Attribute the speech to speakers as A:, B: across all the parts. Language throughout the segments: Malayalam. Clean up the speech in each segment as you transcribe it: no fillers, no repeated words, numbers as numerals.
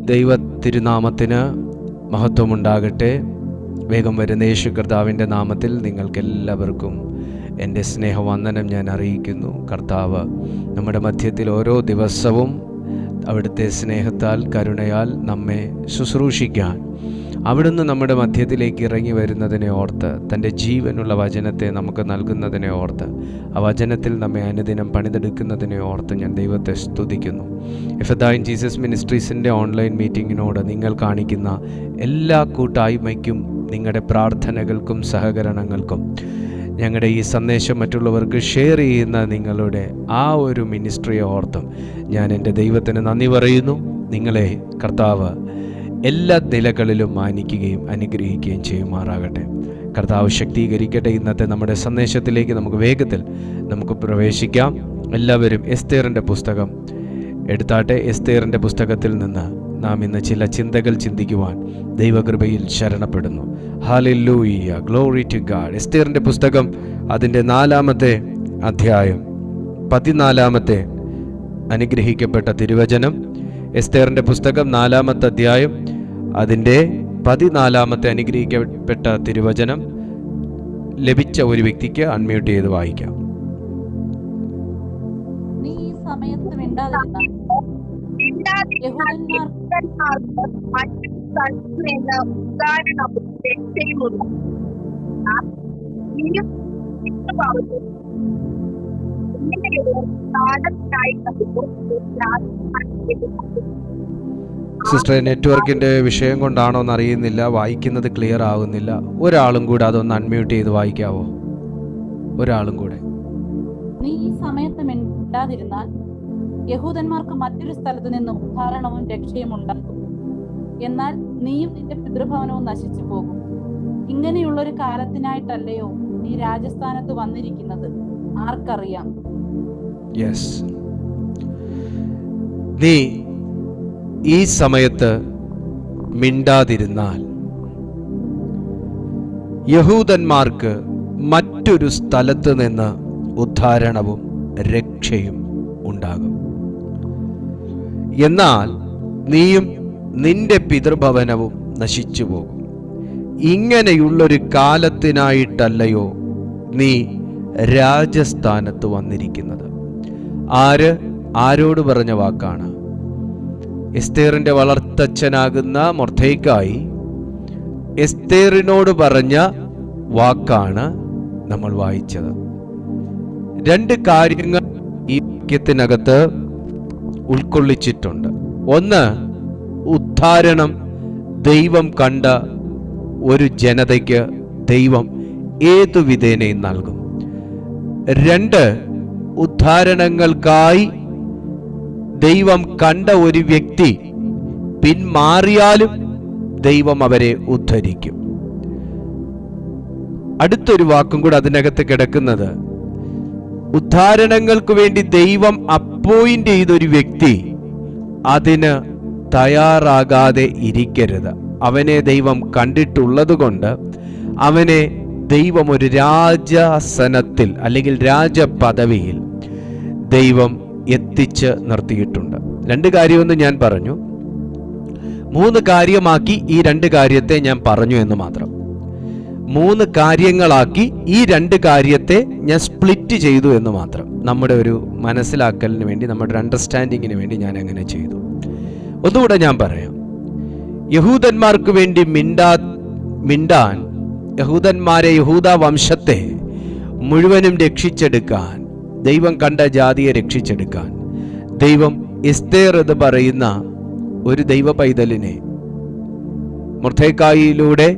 A: ദൈവ തിരുനാമത്തിന് മഹത്വമുണ്ടാകട്ടെ. വേഗം വരുന്ന യേശു കർത്താവിൻ്റെ നാമത്തിൽ നിങ്ങൾക്കെല്ലാവർക്കും എൻ്റെ സ്നേഹവന്ദനം ഞാൻ അറിയിക്കുന്നു. കർത്താവ് നമ്മുടെ മധ്യത്തിൽ ഓരോ ദിവസവും അവിടുത്തെ സ്നേഹത്താൽ കരുണയാൽ നമ്മെ ശുശ്രൂഷിക്കാൻ അവിടുന്ന് നമ്മുടെ മധ്യത്തിലേക്ക് ഇറങ്ങി വരുന്നതിനെ ഓർത്ത്, തൻ്റെ ജീവനുള്ള വചനത്തെ നമുക്ക് നൽകുന്നതിനെ ഓർത്ത്, ആ വചനത്തിൽ നമ്മെ അനുദിനം പണിതെടുക്കുന്നതിനെ ഓർത്ത് ഞാൻ ദൈവത്തെ സ്തുതിക്കുന്നു. എഫദായിൻ ജീസസ് മിനിസ്ട്രീസിൻ്റെ ഓൺലൈൻ മീറ്റിങ്ങിനോട് നിങ്ങൾ കാണിക്കുന്ന എല്ലാ കൂട്ടായ്മയ്ക്കും, നിങ്ങളുടെ പ്രാർത്ഥനകൾക്കും സഹകരണങ്ങൾക്കും, ഞങ്ങളുടെ ഈ സന്ദേശം മറ്റുള്ളവർക്ക് ഷെയർ ചെയ്യുന്ന നിങ്ങളുടെ ആ ഒരു മിനിസ്ട്രിയെ ഓർത്തും ഞാൻ എൻ്റെ ദൈവത്തിന് നന്ദി പറയുന്നു. നിങ്ങളെ കർത്താവ് എല്ലാ നിലകളിലും മാനിക്കുകയും അനുഗ്രഹിക്കുകയും ചെയ്യുമാറാകട്ടെ. കർത്താവ് ശക്തീകരിക്കട്ടെ. ഇന്നത്തെ നമ്മുടെ സന്ദേശത്തിലേക്ക് നമുക്ക് വേഗത്തിൽ പ്രവേശിക്കാം. എല്ലാവരും എസ്തേറിൻ്റെ പുസ്തകം എടുത്താട്ടെ. എസ്തേറിൻ്റെ പുസ്തകത്തിൽ നിന്ന് നാം ഇന്ന് ചില ചിന്തകൾ ചിന്തിക്കുവാൻ ദൈവകൃപയിൽ ശരണപ്പെടുന്നു. Hallelujah, glory to God. എസ്തേറിൻ്റെ പുസ്തകം അതിൻ്റെ 4-ാമത്തെ അധ്യായം 14-ാമത്തെ അനുഗ്രഹിക്കപ്പെട്ട തിരുവചനം. എസ്തേറിൻ്റെ പുസ്തകം 4-ാമത്തെ അധ്യായം അതിൻ്റെ 14-ാമത്തെ അനുഗ്രഹിക്കപ്പെട്ട തിരുവചനം ലഭിച്ച ഒരു വ്യക്തിക്ക് അൺമ്യൂട്ട് ചെയ്ത് വായിക്കാം.
B: നീ ഈ സമയത്ത്
A: സിസ്റ്റർ, നെറ്റ്വർക്കിൻ്റെ വിഷയം കൊണ്ടാണോ എന്നറിയുന്നില്ല, വായിക്കുന്നത് ക്ലിയർ ആകുന്നില്ല. ഒരാളും കൂടെ അതൊന്ന് അൺമ്യൂട്ട് ചെയ്ത് വായിക്കാവോ? ഒരാളും കൂടെ.
B: നീ ഈ സമയത്ത് മിണ്ടാതിരുന്നാൽ യഹൂദന്മാർക്ക് മറ്റൊരു സ്ഥലത്ത് നിന്ന് ഉദ്ധാരണവും രക്ഷയും ഉണ്ടാകും. എന്നാൽ നീയും നിന്റെ പിതൃഭവനവും നശിച്ചു പോകും. ഇങ്ങനെയുള്ളൊരു കാലത്തിനായിട്ടല്ലയോ നീ രാജസ്ഥാനത്ത് വന്നിരിക്കുന്നത്? ആർക്കറിയാം?
A: യെസ്, നീ ഈ സമയത്ത് മിണ്ടാതിരുന്നാൽ യഹൂദന്മാർക്ക് മറ്റൊരു സ്ഥലത്ത് നിന്ന് ഉദ്ധാരണവും രക്ഷയും ഉണ്ടാകും. എന്നാൽ നീയും നിന്റെ പിതൃഭവനവും നശിച്ചു പോകും. ഇങ്ങനെയുള്ളൊരു കാലത്തിനായിട്ടല്ലയോ നീ രാജസ്ഥാനത്ത് വന്നിരിക്കുന്നത്? ആരോട് പറഞ്ഞ വാക്കാണ്? എസ്തേറിന്റെ വളർത്തച്ഛനാകുന്ന മൊർദെഖായി എസ്തേറിനോട് പറഞ്ഞ വാക്കാണ് നമ്മൾ വായിച്ചത്. 2 കാര്യങ്ങൾ ഈ വാക്യത്തിനകത്ത് ഉൾക്കൊള്ളിച്ചിട്ടുണ്ട്. ഒന്ന്, ഉദ്ധാരണം ദൈവം കണ്ട ഒരു ജനതയ്ക്ക് ദൈവം ഏതു വിധേനയും നൽകും. 2, ഉദ്ധാരണങ്ങൾക്കായി ദൈവം കണ്ട ഒരു വ്യക്തി പിന്മാറിയാലും ദൈവം അവരെ ഉദ്ധരിക്കും. അടുത്തൊരു വാക്കും കൂടെ അതിനകത്ത് കിടക്കുന്നത്, ഉദ്ധാരണങ്ങൾക്ക് വേണ്ടി ദൈവം അപ്പോയിന്റ് ചെയ്തൊരു വ്യക്തി അതിന് തയ്യാറാകാതെ ഇരിക്കരുത്. അവനെ ദൈവം കണ്ടിട്ടുള്ളത് കൊണ്ട് അവനെ ദൈവം ഒരു രാജാസനത്തിൽ അല്ലെങ്കിൽ രാജപദവിയിൽ ദൈവം എത്തിച്ച് നിർത്തിയിട്ടുണ്ട്. 2 കാര്യമെന്ന് ഞാൻ പറഞ്ഞു, 3 കാര്യമാക്കി ഈ 2 കാര്യത്തെ ഞാൻ പറഞ്ഞു എന്ന് മാത്രം. 3 കാര്യങ്ങളാക്കി ഈ 2 കാര്യത്തെ ഞാൻ സ്പ്ലിറ്റ് ചെയ്തു എന്ന് മാത്രം. നമ്മുടെ ഒരു മനസ്സിലാക്കലിന് വേണ്ടി, നമ്മുടെ ഒരു അണ്ടർസ്റ്റാൻഡിങ്ങിന് വേണ്ടി ഞാൻ അങ്ങനെ ചെയ്തു. ഒന്നുകൂടെ ഞാൻ പറയാം. യഹൂദന്മാർക്ക് വേണ്ടി മിണ്ടാൻ, യഹൂദന്മാരെ, യഹൂദ വംശത്തെ മുഴുവനും രക്ഷിച്ചെടുക്കാൻ, ദൈവം കണ്ട ജാതിയെ രക്ഷിച്ചെടുക്കാൻ ദൈവം എസ്തേർ എന്ന് പറയുന്ന ഒരു ദൈവ പൈതലിനെ മൊർദെഖായിലൂടെ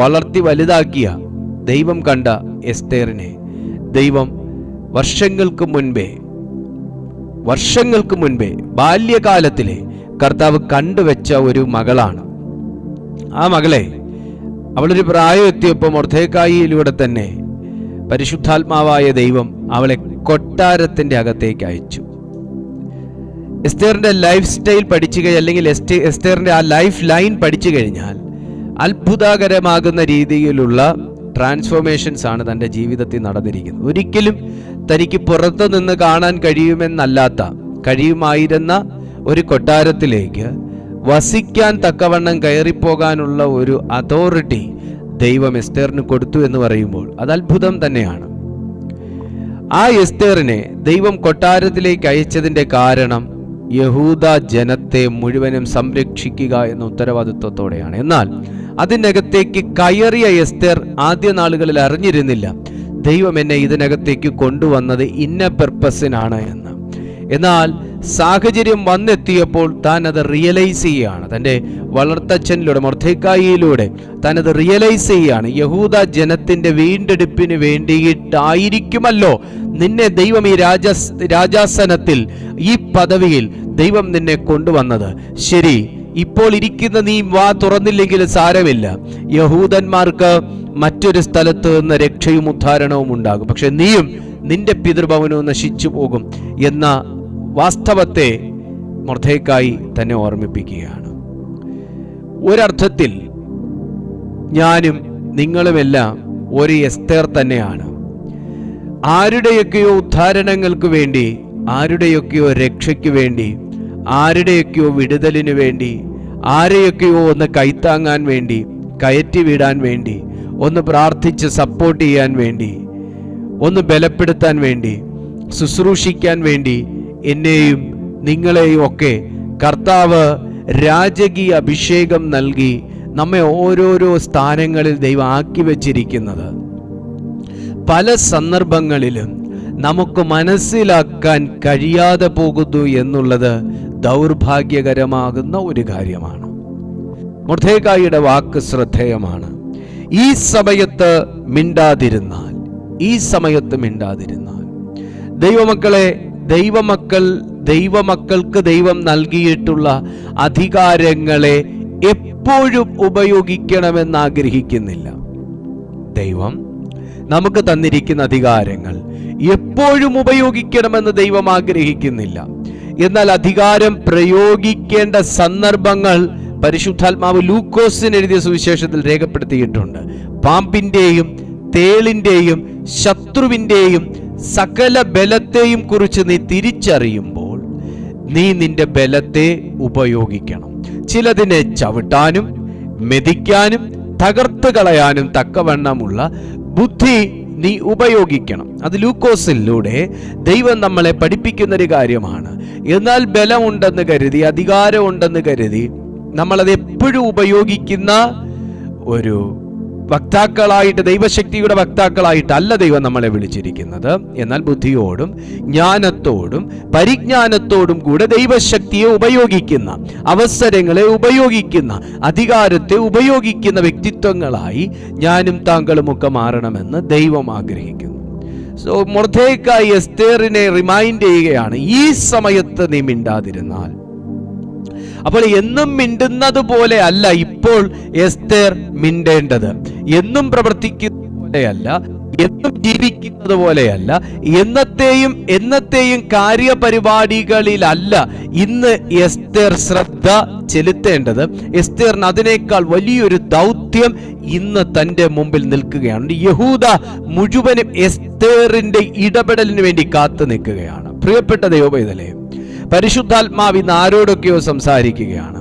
A: വളർത്തി വലുതാക്കിയ ദൈവം കണ്ട എസ്തേറിനെ ദൈവം വർഷങ്ങൾക്ക് മുൻപേ ബാല്യകാലത്തിലെ കർത്താവ് കണ്ടുവെച്ച ഒരു മകളാണ്. ആ മകളെ അവളൊരു പ്രായം എത്തിയപ്പോൾ മൊർദെഖായിലൂടെ തന്നെ പരിശുദ്ധാത്മാവായ ദൈവം അവളെ കൊട്ടാരത്തിന്റെ അകത്തേക്ക് അയച്ചു. എസ്തേറിന്റെ ലൈഫ് സ്റ്റൈൽ പഠിച്ചു അല്ലെങ്കിൽ എസ്തേറിന്റെ ആ ലൈഫ് ലൈൻ പഠിച്ചു കഴിഞ്ഞാൽ അത്ഭുതകരമാകുന്ന രീതിയിലുള്ള ട്രാൻസ്ഫോർമേഷൻസ് ആണ് തൻ്റെ ജീവിതത്തിൽ നടന്നിരിക്കുന്നത്. ഒരിക്കലും തനിക്ക് പുറത്തു നിന്ന് കാണാൻ കഴിയുമായിരുന്ന ഒരു കൊട്ടാരത്തിലേക്ക് വസിക്കാൻ തക്കവണ്ണം കയറിപ്പോകാനുള്ള ഒരു അതോറിറ്റി ദൈവം എസ്തേറിന് കൊടുത്തു എന്ന് പറയുമ്പോൾ അത് അത്ഭുതം തന്നെയാണ്. ആ എസ്തേറിനെ ദൈവം കൊട്ടാരത്തിലേക്ക് അയച്ചതിൻ്റെ കാരണം യഹൂദ ജനത്തെ മുഴുവനും സംരക്ഷിക്കുക എന്ന ഉത്തരവാദിത്വത്തോടെയാണ്. എന്നാൽ അതിനകത്തേക്ക് കയറിയ എസ്തേർ ആദ്യ നാളുകളിൽ അറിഞ്ഞിരുന്നില്ല ദൈവം എന്നെ ഇതിനകത്തേക്ക് കൊണ്ടുവന്നത് ഇന്ന പെർപ്പസിനാണ് എന്ന്. എന്നാൽ സാഹചര്യം വന്നെത്തിയപ്പോൾ താൻ അത് റിയലൈസ് ചെയ്യുകയാണ്. തൻ്റെ വളർത്തച്ഛനിലൂടെ മൊർദെഖായിയിലൂടെ താൻ അത് റിയലൈസ് ചെയ്യുകയാണ്. യഹൂദ ജനത്തിൻ്റെ വീണ്ടെടുപ്പിന് വേണ്ടിയിട്ടായിരിക്കുമല്ലോ നിന്നെ ദൈവം ഈ രാജാസനത്തിൽ, ഈ പദവിയിൽ ദൈവം നിന്നെ കൊണ്ടുവന്നത്. ശരി, ഇപ്പോൾ ഇരിക്കുന്ന നീ വാ തുറന്നില്ലെങ്കിൽ സാരമില്ല, യഹൂദന്മാർക്ക് മറ്റൊരു സ്ഥലത്ത് നിന്ന് രക്ഷയും ഉദ്ധാരണവും ഉണ്ടാകും, പക്ഷെ നീയും നിന്റെ പിതൃഭവനവും നശിച്ചു പോകും എന്ന വാസ്തവത്തെ മൊർദെഖായി തന്നെ ഓർമ്മിപ്പിക്കുകയാണ്. ഒരർത്ഥത്തിൽ ഞാനും നിങ്ങളുമെല്ലാം ഒരു എസ്തേർ തന്നെയാണ്. ആരുടെയൊക്കെയോ ഉദ്ധാരണങ്ങൾക്ക് വേണ്ടി, ആരുടെയൊക്കെയോ രക്ഷയ്ക്ക് വേണ്ടി, ആരുടെയൊക്കെയോ വിടുതലിന് വേണ്ടി, ആരെയൊക്കെയോ ഒന്ന് കൈത്താങ്ങാൻ വേണ്ടി, കയറ്റി വിടാൻ വേണ്ടി, ഒന്ന് പ്രാർത്ഥിച്ച് സപ്പോർട്ട് ചെയ്യാൻ വേണ്ടി, ഒന്ന് ബലപ്പെടുത്താൻ വേണ്ടി, ശുശ്രൂഷിക്കാൻ വേണ്ടി എന്നെയും നിങ്ങളെയും ഒക്കെ കർത്താവ് രാജകീയ അഭിഷേകം നൽകി നമ്മെ ഓരോരോ സ്ഥാനങ്ങളിൽ ദൈവം ആക്കി വച്ചിരിക്കുന്നത് പല സന്ദർഭങ്ങളിലും നമുക്ക് മനസ്സിലാക്കാൻ കഴിയാതെ പോകുന്നു എന്നുള്ളത് ദൗർഭാഗ്യകരമാകുന്ന ഒരു കാര്യമാണ്. മൊർദെഖായിയുടെ വാക്ക് ശ്രദ്ധേയമാണ്. ഈ സമയത്ത് മിണ്ടാതിരുന്നാൽ, ഈ സമയത്ത് മിണ്ടാതിരുന്നാൽ. ദൈവമക്കൾക്ക് ദൈവം നൽകിയിട്ടുള്ള അധികാരങ്ങളെ എപ്പോഴും ഉപയോഗിക്കണമെന്ന് ആഗ്രഹിക്കുന്നില്ല. ദൈവം നമുക്ക് തന്നിരിക്കുന്ന അധികാരങ്ങൾ എപ്പോഴും ഉപയോഗിക്കണമെന്ന് ദൈവം ആഗ്രഹിക്കുന്നില്ല. എന്നാൽ അധികാരം പ്രയോഗിക്കേണ്ട സന്ദർഭങ്ങൾ പരിശുദ്ധാത്മാവ് ലൂക്കോസിന് എഴുതിയ സുവിശേഷത്തിൽ രേഖപ്പെടുത്തിയിട്ടുണ്ട്. പാമ്പിന്റെയും തേളിന്റെയും ശത്രുവിന്റെയും സകല ബലത്തെയും കുറിച്ച് നീ തിരിച്ചറിയുമ്പോൾ നീ നിന്റെ ബലത്തെ ഉപയോഗിക്കണം. ചിലതിനെ ചവിട്ടാനും മെതിക്കാനും തകർത്ത് കളയാനും തക്കവണ്ണമുള്ള ബുദ്ധി നീ ഉപയോഗിക്കണം. അത് ലൂക്കോസിലൂടെ ദൈവം നമ്മളെ പഠിപ്പിക്കുന്നൊരു കാര്യമാണ്. എന്നാൽ ബലമുണ്ടെന്ന് കരുതി, അധികാരമുണ്ടെന്ന് കരുതി നമ്മളത് എപ്പോഴും ഉപയോഗിക്കുന്ന ഒരു വക്താക്കളായിട്ട്, ദൈവശക്തിയുടെ വക്താക്കളായിട്ടല്ല ദൈവം നമ്മളെ വിളിച്ചിരിക്കുന്നത്. എന്നാൽ ബുദ്ധിയോടും ജ്ഞാനത്തോടും പരിജ്ഞാനത്തോടും കൂടെ ദൈവശക്തിയെ ഉപയോഗിക്കുന്ന, അവസരങ്ങളെ ഉപയോഗിക്കുന്ന, അധികാരത്തെ ഉപയോഗിക്കുന്ന വ്യക്തിത്വങ്ങളായി ഞാനും താങ്കളും ഒക്കെ മാറണമെന്ന് ദൈവം ആഗ്രഹിക്കുന്നു. സോ മൊർദെഖായി എസ്തേറിനെ റിമൈൻഡ് ചെയ്യുകയാണ്, ഈ സമയത്ത് നീ മിണ്ടാതിരുന്നാൽ. അപ്പോൾ എന്നും മിണ്ടുന്നത് പോലെ അല്ല ഇപ്പോൾ എസ്തേർ മിണ്ടേണ്ടത്. എന്നും പ്രവർത്തിക്കുന്നത് പോലെയല്ല, എന്നും ജീവിക്കുന്നത് പോലെയല്ല, എന്നത്തെയും കാര്യപരിപാടികളിലല്ല ഇന്ന് എസ്തേർ ശ്രദ്ധ ചെലുത്തേണ്ടത്. എസ്തേറിന് അതിനേക്കാൾ വലിയൊരു ദൗത്യം ഇന്ന് തന്റെ മുമ്പിൽ നിൽക്കുകയാണ്. യഹൂദ മുഴുവനും എസ്തേറിന്റെ ഇടപെടലിന് വേണ്ടി കാത്തു നിൽക്കുകയാണ്. പ്രിയപ്പെട്ട ദൈവപൈതലേ, പരിശുദ്ധാത്മാവ് ഇന്ന് ആരോടൊക്കെയോ സംസാരിക്കുകയാണ്.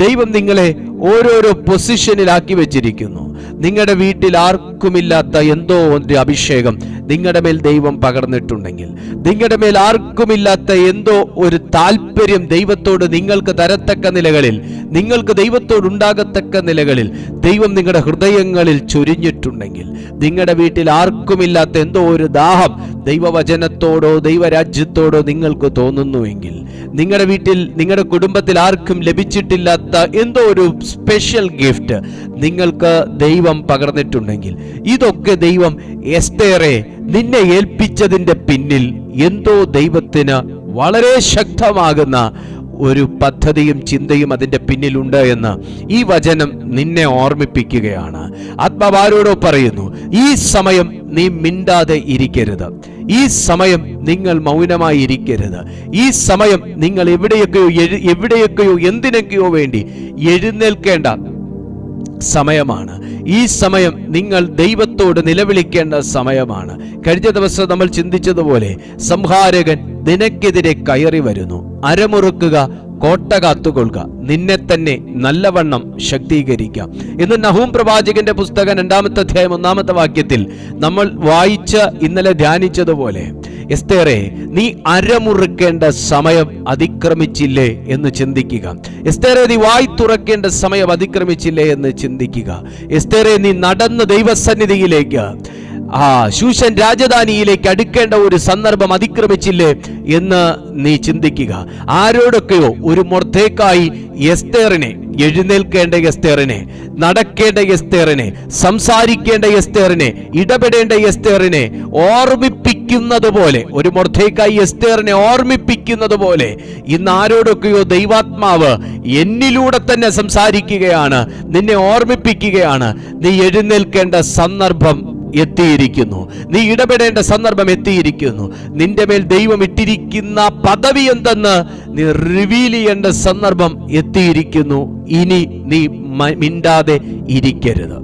A: ദൈവം നിങ്ങളെ ഓരോരോ പൊസിഷനിലാക്കി വെച്ചിരിക്കുന്നു. നിങ്ങളുടെ വീട്ടിൽ ആർക്കുമില്ലാത്ത എന്തോ ഒരു അഭിഷേകം നിങ്ങളുടെ മേൽ ദൈവം പകർന്നിട്ടുണ്ടെങ്കിൽ, നിങ്ങളുടെ മേൽ ആർക്കുമില്ലാത്ത എന്തോ ഒരു താല്പര്യം ദൈവത്തോട് നിങ്ങൾക്ക് തരത്തക്ക നിലകളിൽ, നിങ്ങൾക്ക് ദൈവത്തോടുണ്ടാകത്തക്ക നിലകളിൽ ദൈവം നിങ്ങളുടെ ഹൃദയങ്ങളിൽ ചൊരിഞ്ഞിട്ടുണ്ടെങ്കിൽ, നിങ്ങളുടെ വീട്ടിൽ ആർക്കുമില്ലാത്ത എന്തോ ഒരു ദാഹം ദൈവവചനത്തോടോ ദൈവരാജ്യത്തോടോ നിങ്ങൾക്ക് തോന്നുന്നുവെങ്കിൽ, നിങ്ങളുടെ വീട്ടിൽ, നിങ്ങളുടെ കുടുംബത്തിൽ ആർക്കും ലഭിച്ചിട്ടില്ലാത്ത എന്തോ ഒരു സ്പെഷ്യൽ ഗിഫ്റ്റ് നിങ്ങൾക്ക് ദൈവം പകർന്നിട്ടുണ്ടെങ്കിൽ, ഇതൊക്കെ ദൈവം എസ്തേറെ നിന്നെ ഏൽപ്പിച്ചതിൻ്റെ പിന്നിൽ എന്തോ ദൈവത്തിന് വളരെ ശക്തമാകുന്ന ഒരു പദ്ധതിയും ചിന്തയും അതിൻ്റെ പിന്നിലുണ്ട് എന്ന് ഈ വചനം നിന്നെ ഓർമ്മിപ്പിക്കുകയാണ്. ആത്മാവാരോടോ പറയുന്നു, ഈ സമയം നീ മിണ്ടാതെ ഇരിക്കരുത്. ഈ സമയം നിങ്ങൾ മൗനമായി ഇരിക്കരുത്. ഈ സമയം നിങ്ങൾ എവിടെയൊക്കെയോ എന്തിനൊക്കെയോ വേണ്ടി എഴുന്നേൽക്കേണ്ട സമയമാണ്. ഈ സമയം നിങ്ങൾ ദൈവത്തോട് നിലവിളിക്കേണ്ട സമയമാണ്. കഴിഞ്ഞ ദിവസം നമ്മൾ ചിന്തിച്ചതുപോലെ സംഹാരകൻ നിനക്കെതിരെ കയറി വരുന്നു. അരമുറുക്കുക, കോട്ട കാത്തുകൊള്ളുക, നിന്നെ തന്നെ നല്ലവണ്ണം ശക്തീകരിക്കാം. ഇന്ന് നഹൂം പ്രവാചകന്റെ പുസ്തകം 2-ാമത്തെ അധ്യായം 1-ാമത്തെ വാക്യത്തിൽ നമ്മൾ ഇന്നലെ ധ്യാനിച്ചതുപോലെ, എസ്തേറെ, നീ അരമുറുക്കേണ്ട സമയം അതിക്രമിച്ചില്ലേ എന്ന് ചിന്തിക്കുക. എസ്തേറെ, നീ വായി തുറക്കേണ്ട സമയം അതിക്രമിച്ചില്ലേ എന്ന് ചിന്തിക്കുക. എസ്തേറെ, നീ നടന്ന് ദൈവസന്നിധിയിലേക്ക്, ശൂശൻ രാജധാനിയിലേക്ക് അടുക്കേണ്ട ഒരു സന്ദർഭം അതിക്രമിച്ചില്ലേ എന്ന് നീ ചിന്തിക്കുക. ആരോടൊക്കെയോ ഒരു മൊർദെഖായി എസ്തേറിനെ, എഴുന്നേൽക്കേണ്ട എസ്തേറിനെ, നടക്കേണ്ട എസ്തേറിനെ, സംസാരിക്കേണ്ട എസ്തേറിനെ, ഇടപെടേണ്ട എസ്തേറിനെ ഓർമ്മിപ്പിക്കുന്നത് പോലെ, ഒരു മൊർദെഖായി എസ്തേറിനെ ഓർമ്മിപ്പിക്കുന്നത് പോലെ ഇന്ന് ആരോടൊക്കെയോ ദൈവാത്മാവ് എന്നിലൂടെ തന്നെ സംസാരിക്കുകയാണ്, നിന്നെ ഓർമ്മിപ്പിക്കുകയാണ്. നീ എഴുന്നേൽക്കേണ്ട സന്ദർഭം എത്തിയിരിക്കുന്നു, നീ ഇടപെടേണ്ട സന്ദർഭം എത്തിയിരിക്കുന്നു. നിന്റെ മേൽ ദൈവം ഇട്ടിരിക്കുന്ന പദവി എന്തെന്ന് നീ റിവീൽ ചെയ്യേണ്ട സന്ദർഭം എത്തിയിരിക്കുന്നു. ഇനി നീ മിണ്ടാതെ ഇരിക്കരുത്.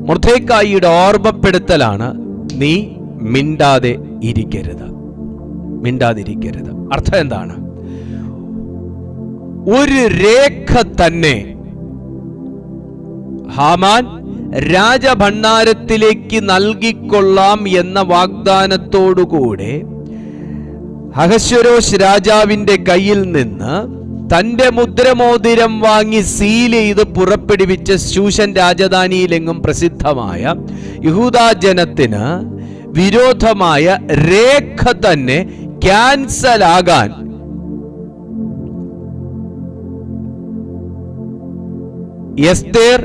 A: മൊർദെഖായിയുടെ ഓർമ്മപ്പെടുത്തലാണ് നീ മിണ്ടാതെ ഇരിക്കരുത്, മിണ്ടാതിരിക്കരുത്. അർത്ഥം എന്താണ്? ഒരു രേഖ തന്നെ ഹാമാൻ രാജഭണ്ഡാരത്തിലേക്ക് നൽകിക്കൊള്ളാം എന്ന വാഗ്ദാനത്തോടുകൂടെ അഹശ്വേരോശ് രാജാവിന്റെ കയ്യിൽ നിന്ന് തന്റെ മുദ്രമോതിരം വാങ്ങി സീൽ ചെയ്ത് പുറപ്പെടുവിച്ച ശൂശൻ രാജധാനിയിലെങ്ങും പ്രസിദ്ധമായ യഹൂദാ ജനത്തിന് വിരോധമായ രേഖ തന്നെ ക്യാൻസൽ ആകാൻ എസ്തേർ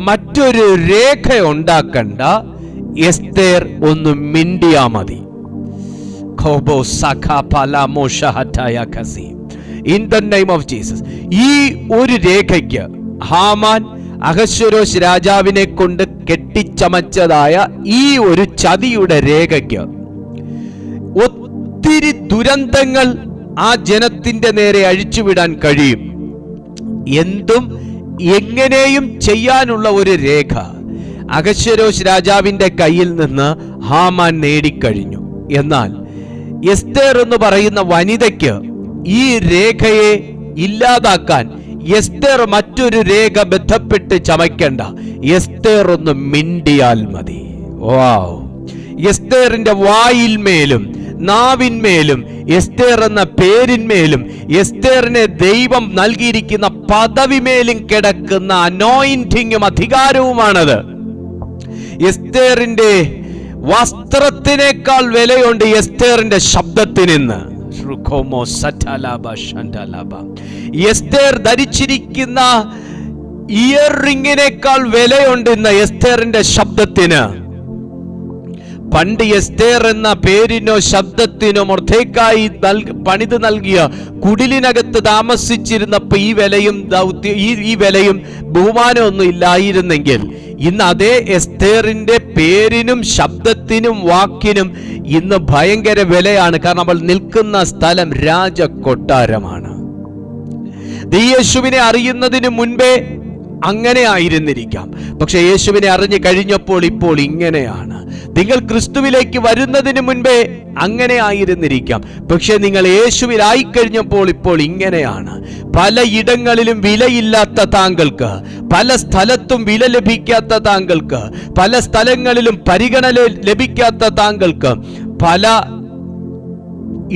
A: മറ്റൊരു രേഖ ഉണ്ടാക്കണ്ട. എസ്തേർ ഒന്ന് മിണ്ടിയാ മതി. In the name of Jesus. ഈ ഒരു രേഖയ്ക്ക് ഹാമാൻ അഹശ്വേരോശ് രാജാവിനെ കൊണ്ട് കെട്ടിച്ചമച്ചതായ ഈ ഒരു ചതിയുടെ രേഖയ്ക്ക് ഒത്തിരി ദുരന്തങ്ങൾ ആ ജനത്തിന്റെ നേരെ അഴിച്ചുവിടാൻ കഴിയും. എന്തും എങ്ങനെയും ചെയ്യാനുള്ള ഒരു രേഖ അഹശ്വേരോശ് രാജാവിന്റെ കയ്യിൽ നിന്ന് ഹാമാൻ നേടിക്കഴിഞ്ഞു. എന്നാൽ എസ്തേർ എന്ന് പറയുന്ന വനിതയ്ക്ക് ഈ രേഖയെ ഇല്ലാതാക്കാൻ എസ്തേർ മറ്റൊരു രേഖ ബന്ധപ്പെട്ട് ചമയ്ക്കണ്ട. എസ്തേർ ഒന്ന് മിണ്ടിയാൽ മതി. വാവ്! എസ്തേറിന്റെ വായിന്മേലും നാവിന്മേലും എസ്തേർ എന്ന പേരിന്മേലും എസ്തേറിനെ ദൈവം നൽകിയിരിക്കുന്ന പദവിമേലും കിടക്കുന്ന അനോയിന്റിങ്ങും അധികാരവുമാണത്. എസ്തേറിന്റെ വസ്ത്രത്തിനേക്കാൾ വിലയുണ്ട് എസ്തേറിന്റെ ശബ്ദത്തിനിന്ന്. എസ്തേർ ധരിച്ചിരിക്കുന്ന ഇയർ റിങ്ങിനേക്കാൾ വിലയുണ്ട് ഇന്ന് എസ്തേറിന്റെ ശബ്ദത്തിന്. പണ്ട് എസ്തേർ എന്ന പേരിനോ ശബ്ദത്തിനോ മൊർദെഖായി പണിത് നൽകിയ കുടിലിനകത്ത് താമസിച്ചിരുന്നപ്പോ ഈ വിലയും ബഹുമാനമൊന്നും ഇല്ലായിരുന്നെങ്കിൽ ഇന്ന് അതേ എസ്തേറിന്റെ പേരിനും ശബ്ദത്തിനും വാക്കിനും ഇന്ന് ഭയങ്കര വിലയാണ്. കാരണം അവൾ നിൽക്കുന്ന സ്ഥലം രാജകൊട്ടാരമാണ്. യേശുവിനെ അറിയുന്നതിന് മുൻപേ അങ്ങനെ ആയിരുന്നിരിക്കാം, പക്ഷെ യേശുവിനെ അറിഞ്ഞു കഴിഞ്ഞപ്പോൾ ഇപ്പോൾ ഇങ്ങനെയാണ്. നിങ്ങൾ ക്രിസ്തുവിലേക്ക് വരുന്നതിന് മുൻപേ അങ്ങനെ ആയിരുന്നിരിക്കാം, പക്ഷെ നിങ്ങൾ യേശുവിലായി കഴിഞ്ഞപ്പോൾ ഇപ്പോൾ ഇങ്ങനെയാണ്. പലയിടങ്ങളിലും വിലയില്ലാത്ത താങ്കൾക്ക്, പല സ്ഥലത്തും വില ലഭിക്കാത്ത താങ്കൾക്ക്, പല സ്ഥലങ്ങളിലും പരിഗണന ലഭിക്കാത്ത താങ്കൾക്ക്, പല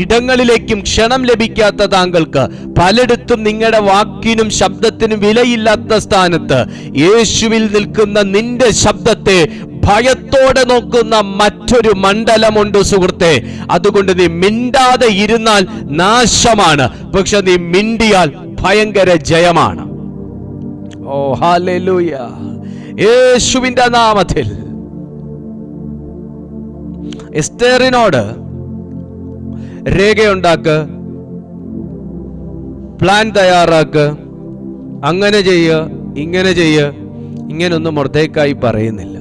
A: ഇടങ്ങളിലേക്കും ക്ഷണം ലഭിക്കാത്ത താങ്കൾക്ക്, പലയിടത്തും നിങ്ങളുടെ വാക്കിനും ശബ്ദത്തിനും വിലയില്ലാത്ത സ്ഥാനത്ത് യേശുവിൽ നിൽക്കുന്ന നിന്റെ ശബ്ദത്തെ ഭയത്തോടെ നോക്കുന്ന മറ്റൊരു മണ്ഡലമുണ്ട് സുഹൃത്തെ. അതുകൊണ്ട് നീ മിണ്ടാതെ ഇരുന്നാൽ നാശമാണ്, പക്ഷെ നീ മിണ്ടിയാൽ ഭയങ്കര ജയമാണ്. ഓ ഹല്ലേലൂയ! യേശുവിന്റെ നാമത്തിൽ എസ്തേറിനോട് രേഖയുണ്ടാക്ക്, പ്ലാൻ തയ്യാറാക്ക്, അങ്ങനെ ചെയ്യ്, ഇങ്ങനെ ചെയ്യ്. ഇങ്ങനൊന്നും മൊർദെഖായി പറയുന്നില്ല.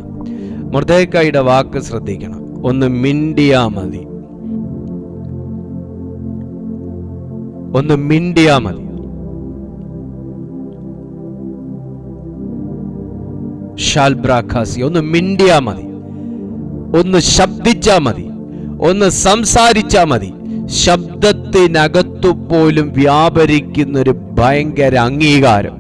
A: മൊർദെഖായിയുടെ വാക്ക് ശ്രദ്ധിക്കണം. ഒന്ന് മിണ്ടിയാ മതി, ഒന്ന് മിണ്ടിയാ മതി. ഷാൽബ്രാഖാസി, ഒന്ന് മിണ്ടിയാ മതി, ഒന്ന് ശബ്ദിച്ചാ മതി, ഒന്ന് സംസാരിച്ചാൽ മതി, ശബ്ദത്തിനകത്തു പോലും വ്യാപരിക്കുന്നൊരു ഭയങ്കര അംഗീകാരം.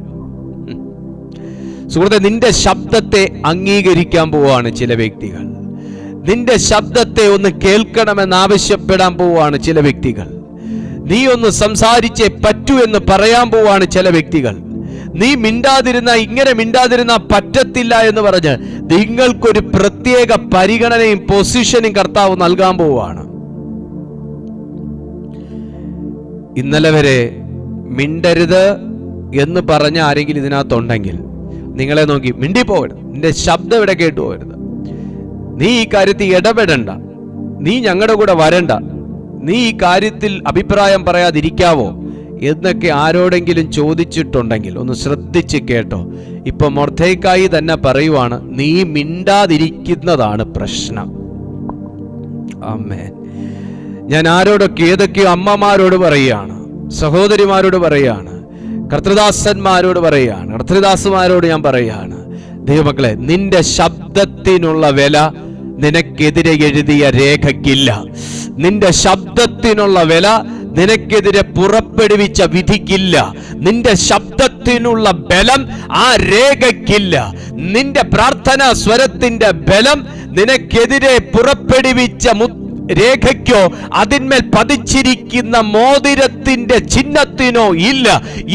A: സുഹൃത്തെ, നിന്റെ ശബ്ദത്തെ അംഗീകരിക്കാൻ പോവാണ് ചില വ്യക്തികൾ. നിന്റെ ശബ്ദത്തെ ഒന്ന് കേൾക്കണമെന്ന് ആവശ്യപ്പെടാൻ പോവാണ് ചില വ്യക്തികൾ. നീ ഒന്ന് സംസാരിച്ചേ പറ്റൂ എന്ന് പറയാൻ പോവാണ് ചില വ്യക്തികൾ. നീ ഇങ്ങനെ മിണ്ടാതിരുന്ന പറ്റത്തില്ല എന്ന് പറഞ്ഞ് നിങ്ങൾക്കൊരു പ്രത്യേക പരിഗണനയും പൊസിഷനും കർത്താവ് നൽകാൻ പോവാണ്. ഇന്നലെ വരെ മിണ്ടരുത് എന്ന് പറഞ്ഞ ആരെങ്കിലും ഇതിനകത്തുണ്ടെങ്കിൽ നിങ്ങളെ നോക്കി മിണ്ടിപ്പോകരുത്, നിന്റെ ശബ്ദം ഇവിടെ കേട്ടുപോകരുത്, നീ ഈ കാര്യത്തിൽ ഇടപെടണ്ട, നീ ഞങ്ങളുടെ കൂടെ വരണ്ട, നീ ഈ കാര്യത്തിൽ അഭിപ്രായം പറയാതിരിക്കാവോ എന്നൊക്കെ ആരോടെങ്കിലും ചോദിച്ചിട്ടുണ്ടെങ്കിൽ ഒന്ന് ശ്രദ്ധിച്ച് കേട്ടോ. ഇപ്പൊ മൊർദെഖായി തന്നെ പറയുവാണ്, നീ മിണ്ടാതിരിക്കുന്നതാണ് പ്രശ്നം. ആമേൻ. ഞാൻ ഏതൊക്കെയോ അമ്മമാരോട് പറയുകയാണ്, സഹോദരിമാരോട് പറയുകയാണ്, കർത്തൃദാസന്മാരോട് പറയുകയാണ്, കർത്തൃദാസുമാരോട് ഞാൻ പറയുകയാണ്, ദൈവമക്കളെ, നിന്റെ ശബ്ദത്തിനുള്ള വില നിനക്കെതിരെ എഴുതിയ രേഖയ്ക്കില്ല. നിന്റെ ശബ്ദത്തിനുള്ള വില നിനക്കെതിരെ പുറപ്പെടുവിച്ച വിധിക്കില്ല. നിന്റെ ശബ്ദത്തിനുള്ള ബലം ആ രേഖയ്ക്കില്ല. നിന്റെ പ്രാർത്ഥനാ സ്വരത്തിന്റെ ബലം നിനക്കെതിരെ പുറപ്പെടുവിച്ച രേഖയ്ക്കോ അതിന്മേൽ പതിച്ചിരിക്കുന്ന മോതിരത്തിന്റെ ചിഹ്നത്തിനോ ഇല്ല.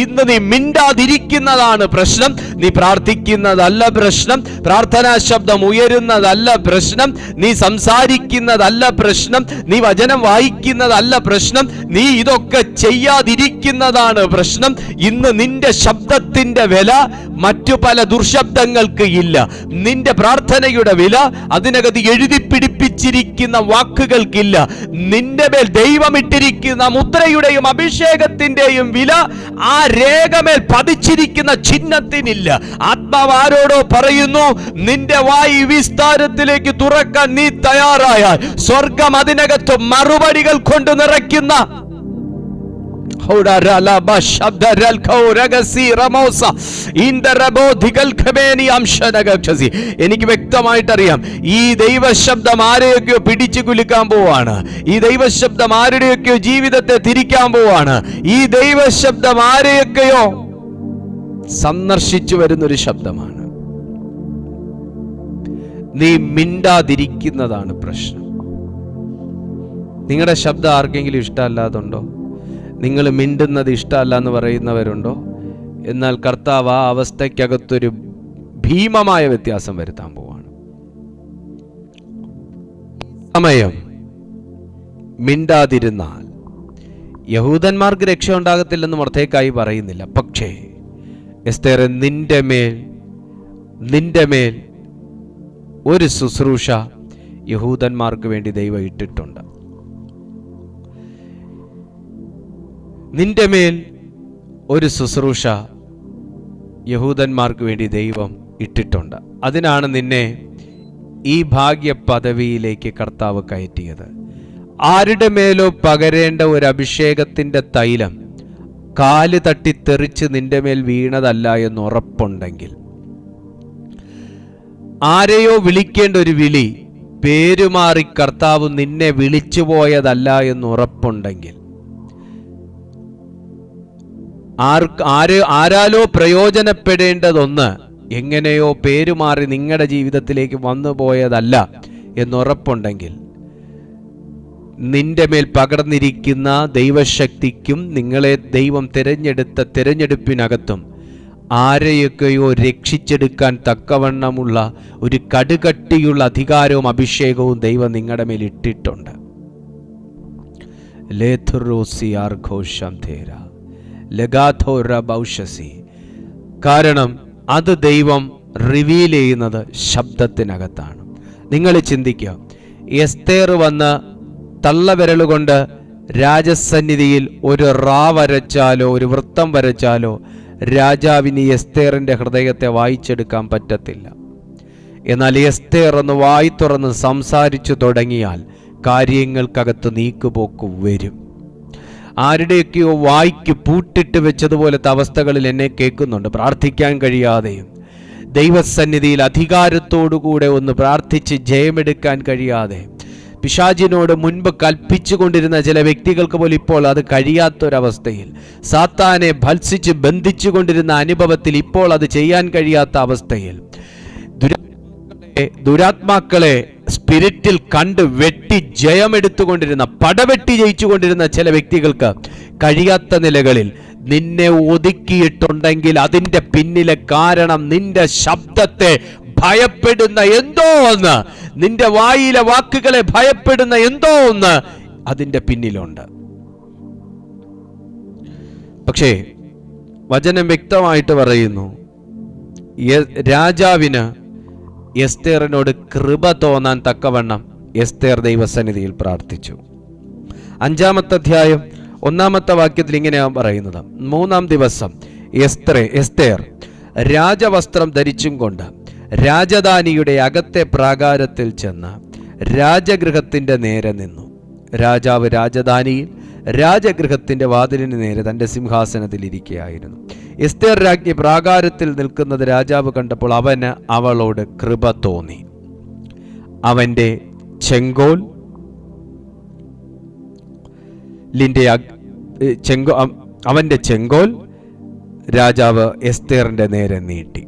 A: ഇന്ന് നീ മിണ്ടാതിരിക്കുന്നതാണ് പ്രശ്നം. നീ പ്രാർത്ഥിക്കുന്നതല്ല പ്രശ്നം, പ്രാർത്ഥനാ ശബ്ദം ഉയരുന്നതല്ല പ്രശ്നം, നീ സംസാരിക്കുന്നതല്ല പ്രശ്നം, നീ വചനം വായിക്കുന്നതല്ല പ്രശ്നം, നീ ഇതൊക്കെ ചെയ്യാതിരിക്കുന്നതാണ് പ്രശ്നം. ഇന്ന് നിന്റെ ശബ്ദത്തിന്റെ വില മറ്റു പല ദുർശബ്ദങ്ങൾക്ക് ഇല്ല. നിന്റെ പ്രാർത്ഥനയുടെ വില അതിനകത്ത് എഴുതി പിടിപ്പിച്ചിരിക്കുന്ന വാക്കുകൾക്കില്ല. നിന്റെ മേൽ ദൈവമിട്ടിരിക്കുന്ന മുദ്രയുടെയും അഭിഷേകത്തിന്റെയും വില ആ രേഖമേൽ പതിച്ചിരിക്കുന്ന ചിഹ്നത്തിനില്ല. ആത്മാവ് ആരോടോ പറയുന്നു, നിന്റെ വായി വിസ്താരത്തിലേക്ക് തുറക്കാൻ നീ തയ്യാറായാൽ സ്വർഗം അതിനകത്ത് മറുപടികൾ കൊണ്ട് നിറയ്ക്കുന്ന എനിക്ക് വ്യക്തമായിട്ടറിയാം, ഈ ദൈവശബ്ദം ആരെയൊക്കെയോ പിടിച്ചു കുലുക്കാൻ പോവാണ്. ഈ ദൈവശബ്ദം ആരുടെയൊക്കെയോ ജീവിതത്തെ തിരിക്കാൻ പോവാണ്. ഈ ദൈവശബ്ദം ആരെയൊക്കെയോ സന്ദർശിച്ചു വരുന്നൊരു ശബ്ദമാണ്. നീ മിണ്ടാതിരിക്കുന്നതാണ് പ്രശ്നം. നിങ്ങളുടെ ശബ്ദം ആർക്കെങ്കിലും ഇഷ്ടമല്ലാതുണ്ടോ? നിങ്ങൾ മിണ്ടുന്നത് ഇഷ്ടമല്ല എന്ന് പറയുന്നവരുണ്ടോ? എന്നാൽ കർത്താവ് ആ അവസ്ഥയ്ക്കകത്തൊരു ഭീമമായ വ്യത്യാസം വരുത്താൻ പോവാണ്. സമയം മിണ്ടാതിരുന്നാൽ യഹൂദന്മാർക്ക് രക്ഷ ഉണ്ടാകത്തില്ലെന്ന് മൊർദെഖായി പറയുന്നില്ല. പക്ഷേ എസ്തേർ, നിന്റെ മേൽ ഒരു ശുശ്രൂഷ യഹൂദന്മാർക്ക് വേണ്ടി ദൈവം ഇട്ടിട്ടുണ്ട്. നിന്റെ മേൽ ഒരു ശുശ്രൂഷ യഹൂദന്മാർക്ക് വേണ്ടി ദൈവം ഇട്ടിട്ടുണ്ട്. അതിനാണ് നിന്നെ ഈ ഭാഗ്യ പദവിയിലേക്ക് കർത്താവ് കയറ്റിയത്. ആരുടെ മേലോ പകരേണ്ട ഒരു അഭിഷേകത്തിന്റെ തൈലം കാല് തട്ടിത്തെറിച്ച് നിന്റെ മേൽ വീണതല്ല എന്ന് ഉറപ്പുണ്ടെങ്കിൽ, ആരെയോ വിളിക്കേണ്ട ഒരു വിളി പേരുമാറി കർത്താവ് നിന്നെ വിളിച്ചു പോയതല്ല എന്ന് ഉറപ്പുണ്ടെങ്കിൽ, ആരാലോ പ്രയോജനപ്പെടേണ്ടതൊന്ന് എങ്ങനെയോ പേരുമാറി നിങ്ങളുടെ ജീവിതത്തിലേക്ക് വന്നു പോയതല്ല എന്നുറപ്പുണ്ടെങ്കിൽ, നിന്റെ മേൽ പകർന്നിരിക്കുന്ന ദൈവശക്തിക്കും നിങ്ങളെ ദൈവം തിരഞ്ഞെടുത്ത തിരഞ്ഞെടുപ്പിനകത്തും ആരെയൊക്കെയോ രക്ഷിച്ചെടുക്കാൻ തക്കവണ്ണമുള്ള ഒരു കടുകട്ടിയുള്ള അധികാരവും അഭിഷേകവും ദൈവം നിങ്ങളുടെ മേൽ ഇട്ടിട്ടുണ്ട്. കാരണം അത് ദൈവം റിവീൽ ചെയ്യുന്നത് ശബ്ദത്തിനകത്താണ്. നിങ്ങൾ ചിന്തിക്കുക, എസ്തേർ വന്ന് തള്ളവിരലുകൊണ്ട് രാജസന്നിധിയിൽ ഒരു വരച്ചാലോ ഒരു വൃത്തം വരച്ചാലോ രാജാവിന് എസ്തേറിന്റെ ഹൃദയത്തെ വായിച്ചെടുക്കാൻ പറ്റത്തില്ല. എന്നാൽ എസ്തേർ ഒന്ന് വായി തുറന്ന് സംസാരിച്ചു തുടങ്ങിയാൽ കാര്യങ്ങൾക്കകത്ത് നീക്കുപോക്ക് വരും. ആരുടെയൊക്കെയോ വായിക്ക് പൂട്ടിട്ട് വെച്ചതുപോലത്തെ അവസ്ഥകളിൽ എന്നെ കേൾക്കുന്നുണ്ട്. പ്രാർത്ഥിക്കാൻ കഴിയാതെയും ദൈവസന്നിധിയിൽ അധികാരത്തോടുകൂടെ ഒന്ന് പ്രാർത്ഥിച്ച് ജയമെടുക്കാൻ കഴിയാതെ പിശാചിനോട് മുൻപ് കൽപ്പിച്ചു കൊണ്ടിരുന്ന ചില വ്യക്തികൾക്ക് പോലും ഇപ്പോൾ അത് കഴിയാത്തൊരവസ്ഥയിൽ, സാത്താനെ ഭത്സിച്ച് ബന്ധിച്ചു കൊണ്ടിരുന്ന അനുഭവത്തിൽ ഇപ്പോൾ അത് ചെയ്യാൻ കഴിയാത്ത അവസ്ഥയിൽ, ദുരാത്മാക്കളെ സ്പിരിറ്റിൽ കണ്ട് വെട്ടി ജയമെടുത്തുകൊണ്ടിരുന്ന, പടവെട്ടി ജയിച്ചുകൊണ്ടിരുന്ന ചില വ്യക്തികൾക്ക് കഴിയാത്ത നിലകളിൽ നിന്നെ ഒതുക്കിയിട്ടുണ്ടെങ്കിൽ അതിൻ്റെ പിന്നിലെ കാരണം നിന്റെ ശബ്ദത്തെ ഭയപ്പെടുന്ന എന്തോ ഒന്ന്, നിന്റെ വായിലെ വാക്കുകളെ ഭയപ്പെടുന്ന എന്തോ ഒന്ന് അതിൻ്റെ പിന്നിലുണ്ട്. പക്ഷേ വചനം വ്യക്തമായിട്ട് പറയുന്നു, രാജാവിന് എസ്തേറിനോട് കൃപ തോന്നാൻ തക്കവണ്ണം എസ്തേർ ദൈവസന്നിധിയിൽ പ്രാർത്ഥിച്ചു. 5-ാമത്തെ അധ്യായം 1-ാമത്തെ വാക്യത്തിൽ ഇങ്ങനെയാണ് പറയുന്നത്: 3-ാം ദിവസം എസ്തേർ രാജവസ്ത്രം ധരിച്ചും കൊണ്ട് രാജധാനിയുടെ അകത്തെ പ്രാകാരത്തിൽ ചെന്ന് രാജഗൃഹത്തിൻ്റെ നേരെ നിന്നു. രാജാവ് രാജധാനിയിൽ രാജഗൃഹത്തിൻ്റെ വാതിലിന് നേരെ തൻ്റെ സിംഹാസനത്തിൽ ഇരിക്കുകയായിരുന്നു. എസ്തേർ രാജ്ഞി പ്രാകാരത്തിൽ നിൽക്കുന്നത് രാജാവ് കണ്ടപ്പോൾ അവന് അവളോട് കൃപ തോന്നി. അവൻ്റെ ചെങ്കോൽ രാജാവ് എസ്തേറിൻ്റെ നേരെ നീട്ടി.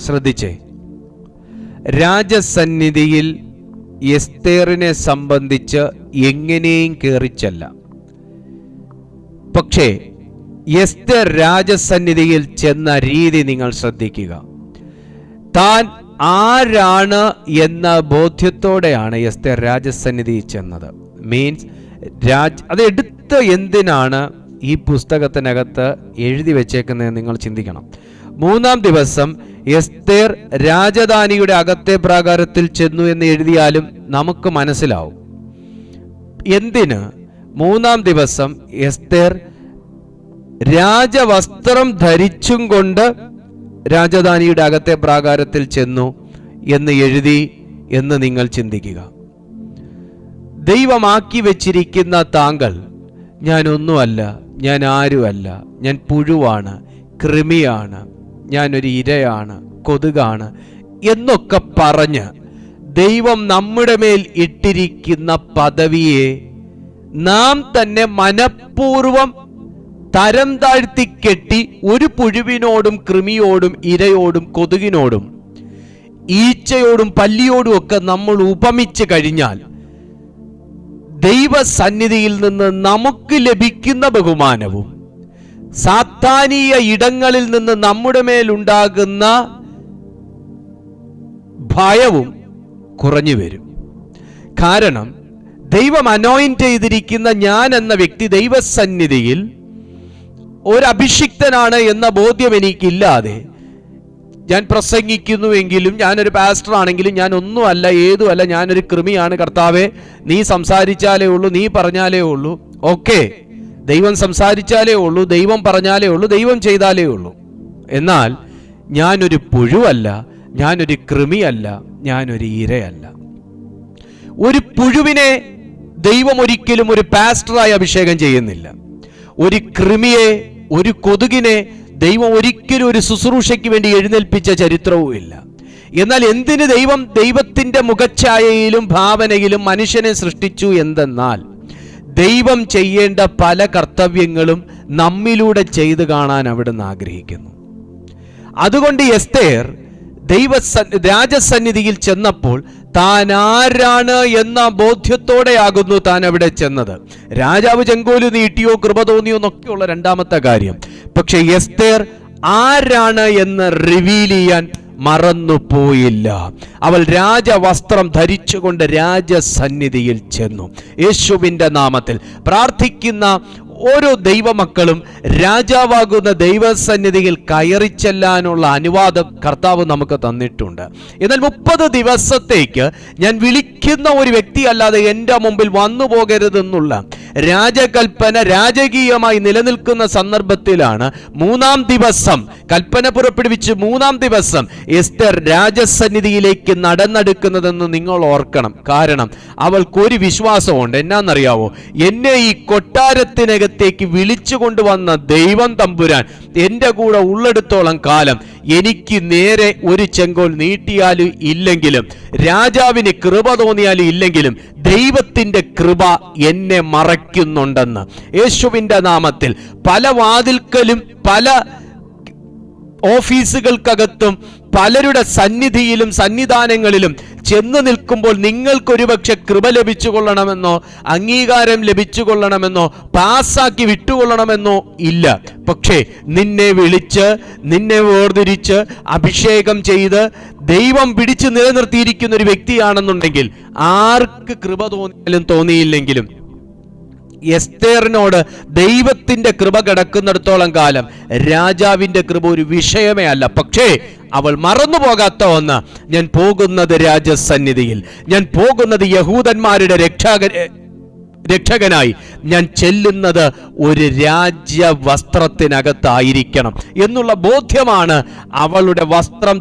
A: ശ്രദ്ധിച്ചേ, രാജസന്നിധിയിൽ എസ്തേറിനെ സംബന്ധിച്ച് എങ്ങനെയും കയറിച്ചല്ല. പക്ഷേ എസ്തേർ രാജസന്നിധിയിൽ ചെന്ന രീതി നിങ്ങൾ ശ്രദ്ധിക്കുക. താൻ ആരാണ് എന്ന ബോധ്യത്തോടെയാണ് എസ്തേർ രാജസന്നിധിയിൽ ചെന്നത്. മീൻസ് അത് എടുത്ത് എന്തിനാണ് ഈ പുസ്തകത്തിനകത്ത് എഴുതി വെച്ചേക്കുന്നതെന്ന് നിങ്ങൾ ചിന്തിക്കണം. 3-ാം ദിവസം എസ്തേർ രാജധാനിയുടെ അകത്തെ പ്രാകാരത്തിൽ ചെന്നു എന്ന് എഴുതിയാലും നമുക്ക് മനസ്സിലാവും എന്തിന് 3-ാം ദിവസം എസ്തേർ രാജവസ്ത്രം ധരിച്ചും കൊണ്ട് രാജധാനിയുടെ അകത്തെ പ്രാകാരത്തിൽ ചെന്നു എന്ന് എഴുതി എന്ന് നിങ്ങൾ ചിന്തിക്കുക. ദൈവമാക്കി വെച്ചിരിക്കുന്ന താങ്കൾ, ഞാനൊന്നുമല്ല, ഞാൻ ആരുമല്ല, ഞാൻ പുഴുവാണ്, കൃമിയാണ്, ഞാനൊരു ഇരയാണ്, കൊതുകാണ് എന്നൊക്കെ പറഞ്ഞ് ദൈവം നമ്മുടെ മേൽ ഇട്ടിരിക്കുന്ന പദവിയെ നാം തന്നെ മനഃപൂർവം തരം താഴ്ത്തി കെട്ടി ഒരു പുഴുവിനോടും കൃമിയോടും ഇരയോടും കൊതുകിനോടും ഈച്ചയോടും പല്ലിയോടും ഒക്കെ നമ്മൾ ഉപമിച്ച് കഴിഞ്ഞാൽ ദൈവസന്നിധിയിൽ നിന്ന് നമുക്ക് ലഭിക്കുന്ന ബഹുമാനവും സാത്താനീയ ഇടങ്ങളിൽ നിന്ന് നമ്മുടെ മേലുണ്ടാകുന്ന ഭയവും കുറഞ്ഞു വരും. കാരണം ദൈവം അനോയിന്റ് ചെയ്തിരിക്കുന്ന ഞാൻ എന്ന വ്യക്തി ദൈവസന്നിധിയിൽ ഒരു അഭിഷിക്തനാണ് എന്ന ബോധ്യം എനിക്കില്ലാതെ ഞാൻ പ്രസംഗിക്കുന്നുവെങ്കിലും, ഞാനൊരു പാസ്റ്റർ ആണെങ്കിലും, ഞാൻ ഒന്നുമല്ല, ഏതുമല്ല, ഞാനൊരു കൃമിയാണ്, കർത്താവേ നീ സംസാരിച്ചാലേ ഉള്ളൂ, നീ പറഞ്ഞാലേ ഉള്ളൂ, ഓക്കെ, ദൈവം സംസാരിച്ചാലേ ഉള്ളൂ, ദൈവം പറഞ്ഞാലേ ഉള്ളൂ, ദൈവം ചെയ്താലേ ഉള്ളൂ. എന്നാൽ ഞാനൊരു പുഴുവല്ല, ഞാനൊരു കൃമിയല്ല, ഞാനൊരു ഇരയല്ല. ഒരു പുഴുവിനെ ദൈവം ഒരിക്കലും ഒരു പാസ്റ്ററായി അഭിഷേകം ചെയ്യുന്നില്ല. ഒരു കൃമിയെ, ഒരു കൊതുകിനെ ദൈവം ഒരിക്കലും ഒരു ശുശ്രൂഷയ്ക്ക് വേണ്ടി എഴുന്നേൽപ്പിച്ച ചരിത്രവും ഇല്ല. എന്നാൽ എന്തിന് ദൈവം ദൈവത്തിൻ്റെ മുഖഛായയിലും ഭാവനയിലും മനുഷ്യനെ സൃഷ്ടിച്ചു എന്തെന്നാൽ ദൈവം ചെയ്യേണ്ട പല കർത്തവ്യങ്ങളും നമ്മിലൂടെ ചെയ്തു കാണാൻ അവിടുന്ന് ആഗ്രഹിക്കുന്നു. അതുകൊണ്ട് എസ്തേർ രാജസന്നിധിയിൽ ചെന്നപ്പോൾ താൻ ആരാണ് എന്ന ബോധ്യത്തോടെയാകുന്നു താൻ അവിടെ ചെന്നത്. രാജാവ് ചെങ്കോല് നീട്ടിയോ കൃപ തോന്നിയോ എന്നൊക്കെയുള്ള രണ്ടാമത്തെ കാര്യം. പക്ഷെ എസ്തേർ ആരാണ് എന്ന് റിവീൽ ചെയ്യാൻ മറന്നുപോയില്ല. അവൾ രാജവസ്ത്രം ധരിച്ചുകൊണ്ട് രാജസന്നിധിയിൽ ചെന്നു. യേശുവിൻ്റെ നാമത്തിൽ പ്രാർത്ഥിക്കുന്ന ഓരോ ദൈവമക്കളും രാജാവാകുന്ന ദൈവസന്നിധിയിൽ കയറി ചെല്ലാനുള്ള അനുവാദം കർത്താവ് നമുക്ക് തന്നിട്ടുണ്ട്. എന്നാൽ 30 ദിവസത്തേക്ക് ഞാൻ വിളിക്കുന്ന ഒരു വ്യക്തി അല്ലാതെ എൻ്റെ മുമ്പിൽ വന്നു പോകരുതെന്നുള്ള രാജകൽപ്പന രാജകീയമായി നിലനിൽക്കുന്ന സന്ദർഭത്തിലാണ് 3-ാം ദിവസം കൽപ്പന പുറപ്പെടുവിച്ച് 3-ാം ദിവസം എസ്തർ രാജസന്നിധിയിലേക്ക് നടന്നെടുക്കുന്നതെന്ന് നിങ്ങൾ ഓർക്കണം. കാരണം അവൾക്കൊരു വിശ്വാസമുണ്ട്. എന്നാന്നറിയാവോ? എന്നെ ഈ കൊട്ടാരത്തിനകത്തേക്ക് വിളിച്ചു കൊണ്ടുവന്ന ദൈവം തമ്പുരാൻ എൻ്റെ കൂടെ ഉള്ളിടത്തോളം കാലം എനിക്ക് നേരെ ഒരു ചെങ്കോൽ നീട്ടിയാലും ഇല്ലെങ്കിലും, രാജാവിന് കൃപ തോന്നിയാലും ഇല്ലെങ്കിലും, ദൈവത്തിൻ്റെ കൃപ എന്നെ മറയ്ക്കുന്നുണ്ടെന്ന് യേശുവിൻ്റെ നാമത്തിൽ പല വാതിൽക്കലും പല ഓഫീസുകൾക്കകത്തും പലരുടെ സന്നിധിയിലും സന്നിധാനങ്ങളിലും ചെന്ന് നിൽക്കുമ്പോൾ നിങ്ങൾക്കൊരുപക്ഷെ കൃപ ലഭിച്ചു കൊള്ളണമെന്നോ അംഗീകാരം ലഭിച്ചു കൊള്ളണമെന്നോ പാസ്സാക്കി വിട്ടുകൊള്ളണമെന്നോ ഇല്ല. പക്ഷേ നിന്നെ വിളിച്ച് നിന്നെ വേർതിരിച്ച് അഭിഷേകം ചെയ്ത് ദൈവം പിടിച്ച് നിലനിർത്തിയിരിക്കുന്ന ഒരു വ്യക്തിയാണെന്നുണ്ടെങ്കിൽ ആർക്ക് കൃപ തോന്നിയാലും തോന്നിയില്ലെങ്കിലും എസ്തേറിനോട് ദൈവത്തിന്റെ കൃപ കിടക്കുന്നിടത്തോളം കാലം രാജാവിന്റെ കൃപ ഒരു വിഷയമേ അല്ല. പക്ഷേ അവൾ മറന്നു പോകാത്ത ഒന്ന്, ഞാൻ പോകുന്നത് രാജസന്നിധിയിൽ, ഞാൻ പോകുന്നത് യഹൂദന്മാരുടെ രക്ഷകനായി, ഞാൻ ചെല്ലുന്നത് ഒരു രാജ്യവസ്ത്രത്തിനകത്തായിരിക്കണം എന്നുള്ള ബോധ്യമാണ് അവളുടെ വസ്ത്രം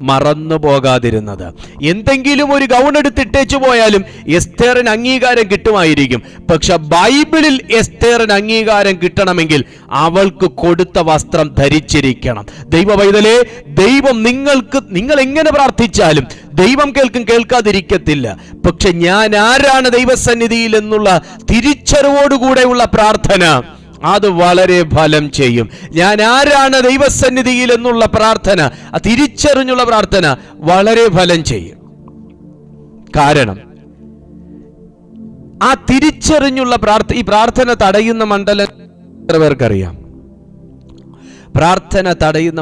A: മറന്നു പോകാതിരുന്നത്. എന്തെങ്കിലും ഒരു ഗൗൺ എടുത്തിട്ടേച്ചു പോയാലും എസ്തേറിന് അംഗീകാരം കിട്ടുമായിരിക്കും. പക്ഷെ ബൈബിളിൽ എസ്തേറിന് അംഗീകാരം കിട്ടണമെങ്കിൽ അവൾക്ക് കൊടുത്ത വസ്ത്രം ധരിച്ചിരിക്കണം. ദൈവ പൈതലേ, ദൈവം നിങ്ങൾ എങ്ങനെ പ്രാർത്ഥിച്ചാലും ദൈവം കേൾക്കാതിരിക്കത്തില്ല. പക്ഷെ ഞാൻ ആരാണ് ദൈവസന്നിധിയിൽ എന്നുള്ള തിരിച്ചറിവോടുകൂടെയുള്ള പ്രാർത്ഥന അത് വളരെ ഫലം ചെയ്യും. ഞാൻ ആരാണ് ദൈവസന്നിധിയിൽ എന്നുള്ള പ്രാർത്ഥന, തിരിച്ചറിഞ്ഞുള്ള പ്രാർത്ഥന വളരെ ഫലം ചെയ്യും. കാരണം ആ തിരിച്ചറിഞ്ഞുള്ള ഈ പ്രാർത്ഥന തടയുന്ന മണ്ഡലം എത്ര പേർക്കറിയാം? പ്രാർത്ഥന തടയുന്ന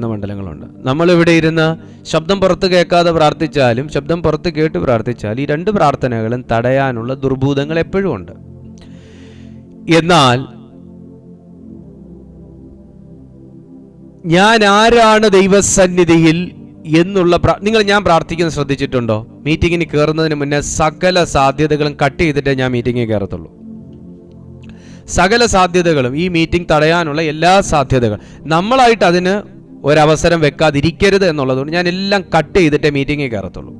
A: മണ്ഡലങ്ങളുണ്ട്. നമ്മളിവിടെ ഇരുന്ന് ശബ്ദം പുറത്ത് കേൾക്കാതെ പ്രാർത്ഥിച്ചാലും ശബ്ദം പുറത്ത് കേട്ട് പ്രാർത്ഥിച്ചാലും ഈ 2 പ്രാർത്ഥനകളും തടയാനുള്ള ദുർഭൂതങ്ങൾ എപ്പോഴും ഉണ്ട്. എന്നാൽ ഞാൻ ആരാണ് ദൈവസന്നിധിയിൽ എന്നുള്ള ഞാൻ പ്രാർത്ഥിക്കുന്നത് ശ്രദ്ധിച്ചിട്ടുണ്ടോ? മീറ്റിങ്ങിന് കയറുന്നതിന് മുന്നേ സകല സാധ്യതകളും കട്ട് ചെയ്തിട്ടേ ഞാൻ മീറ്റിങ്ങിൽ കയറത്തുള്ളൂ. സകല സാധ്യതകളും, ഈ മീറ്റിംഗ് തടയാനുള്ള എല്ലാ സാധ്യതകളും നമ്മളായിട്ട് അതിന് ഒരവസരം വെക്കാതിരിക്കരുത് എന്നുള്ളതുകൊണ്ട് ഞാൻ എല്ലാം കട്ട് ചെയ്തിട്ടേ മീറ്റിങ്ങിൽ കയറത്തുള്ളൂ.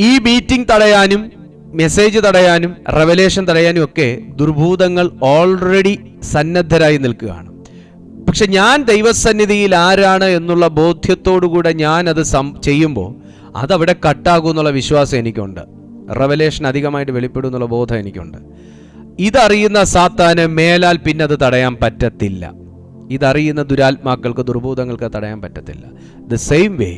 A: ഈ മീറ്റിംഗ് തടയാനും മെസ്സേജ് തടയാനും റെവലേഷൻ തടയാനും ഒക്കെ ദുർഭൂതങ്ങൾ ഓൾറെഡി സന്നദ്ധരായി നിൽക്കുകയാണ്. പക്ഷെ ഞാൻ ദൈവസന്നിധിയിൽ ആരാണ് എന്നുള്ള ബോധ്യത്തോടുകൂടെ ഞാൻ അത് ചെയ്യുമ്പോൾ അതവിടെ കട്ടാകും എന്നുള്ള വിശ്വാസം എനിക്കുണ്ട്. റെവലേഷൻ അധികമായിട്ട് വെളിപ്പെടും എന്നുള്ള ബോധം എനിക്കുണ്ട്. ഇതറിയുന്ന സാത്താന് മേലാൽ പിന്നെ അത് തടയാൻ പറ്റത്തില്ല. ഇതറിയുന്ന ദുരാത്മാക്കൾക്ക് ദുർഭൂതങ്ങൾക്ക് തടയാൻ പറ്റത്തില്ല. ദ സെയിം വേ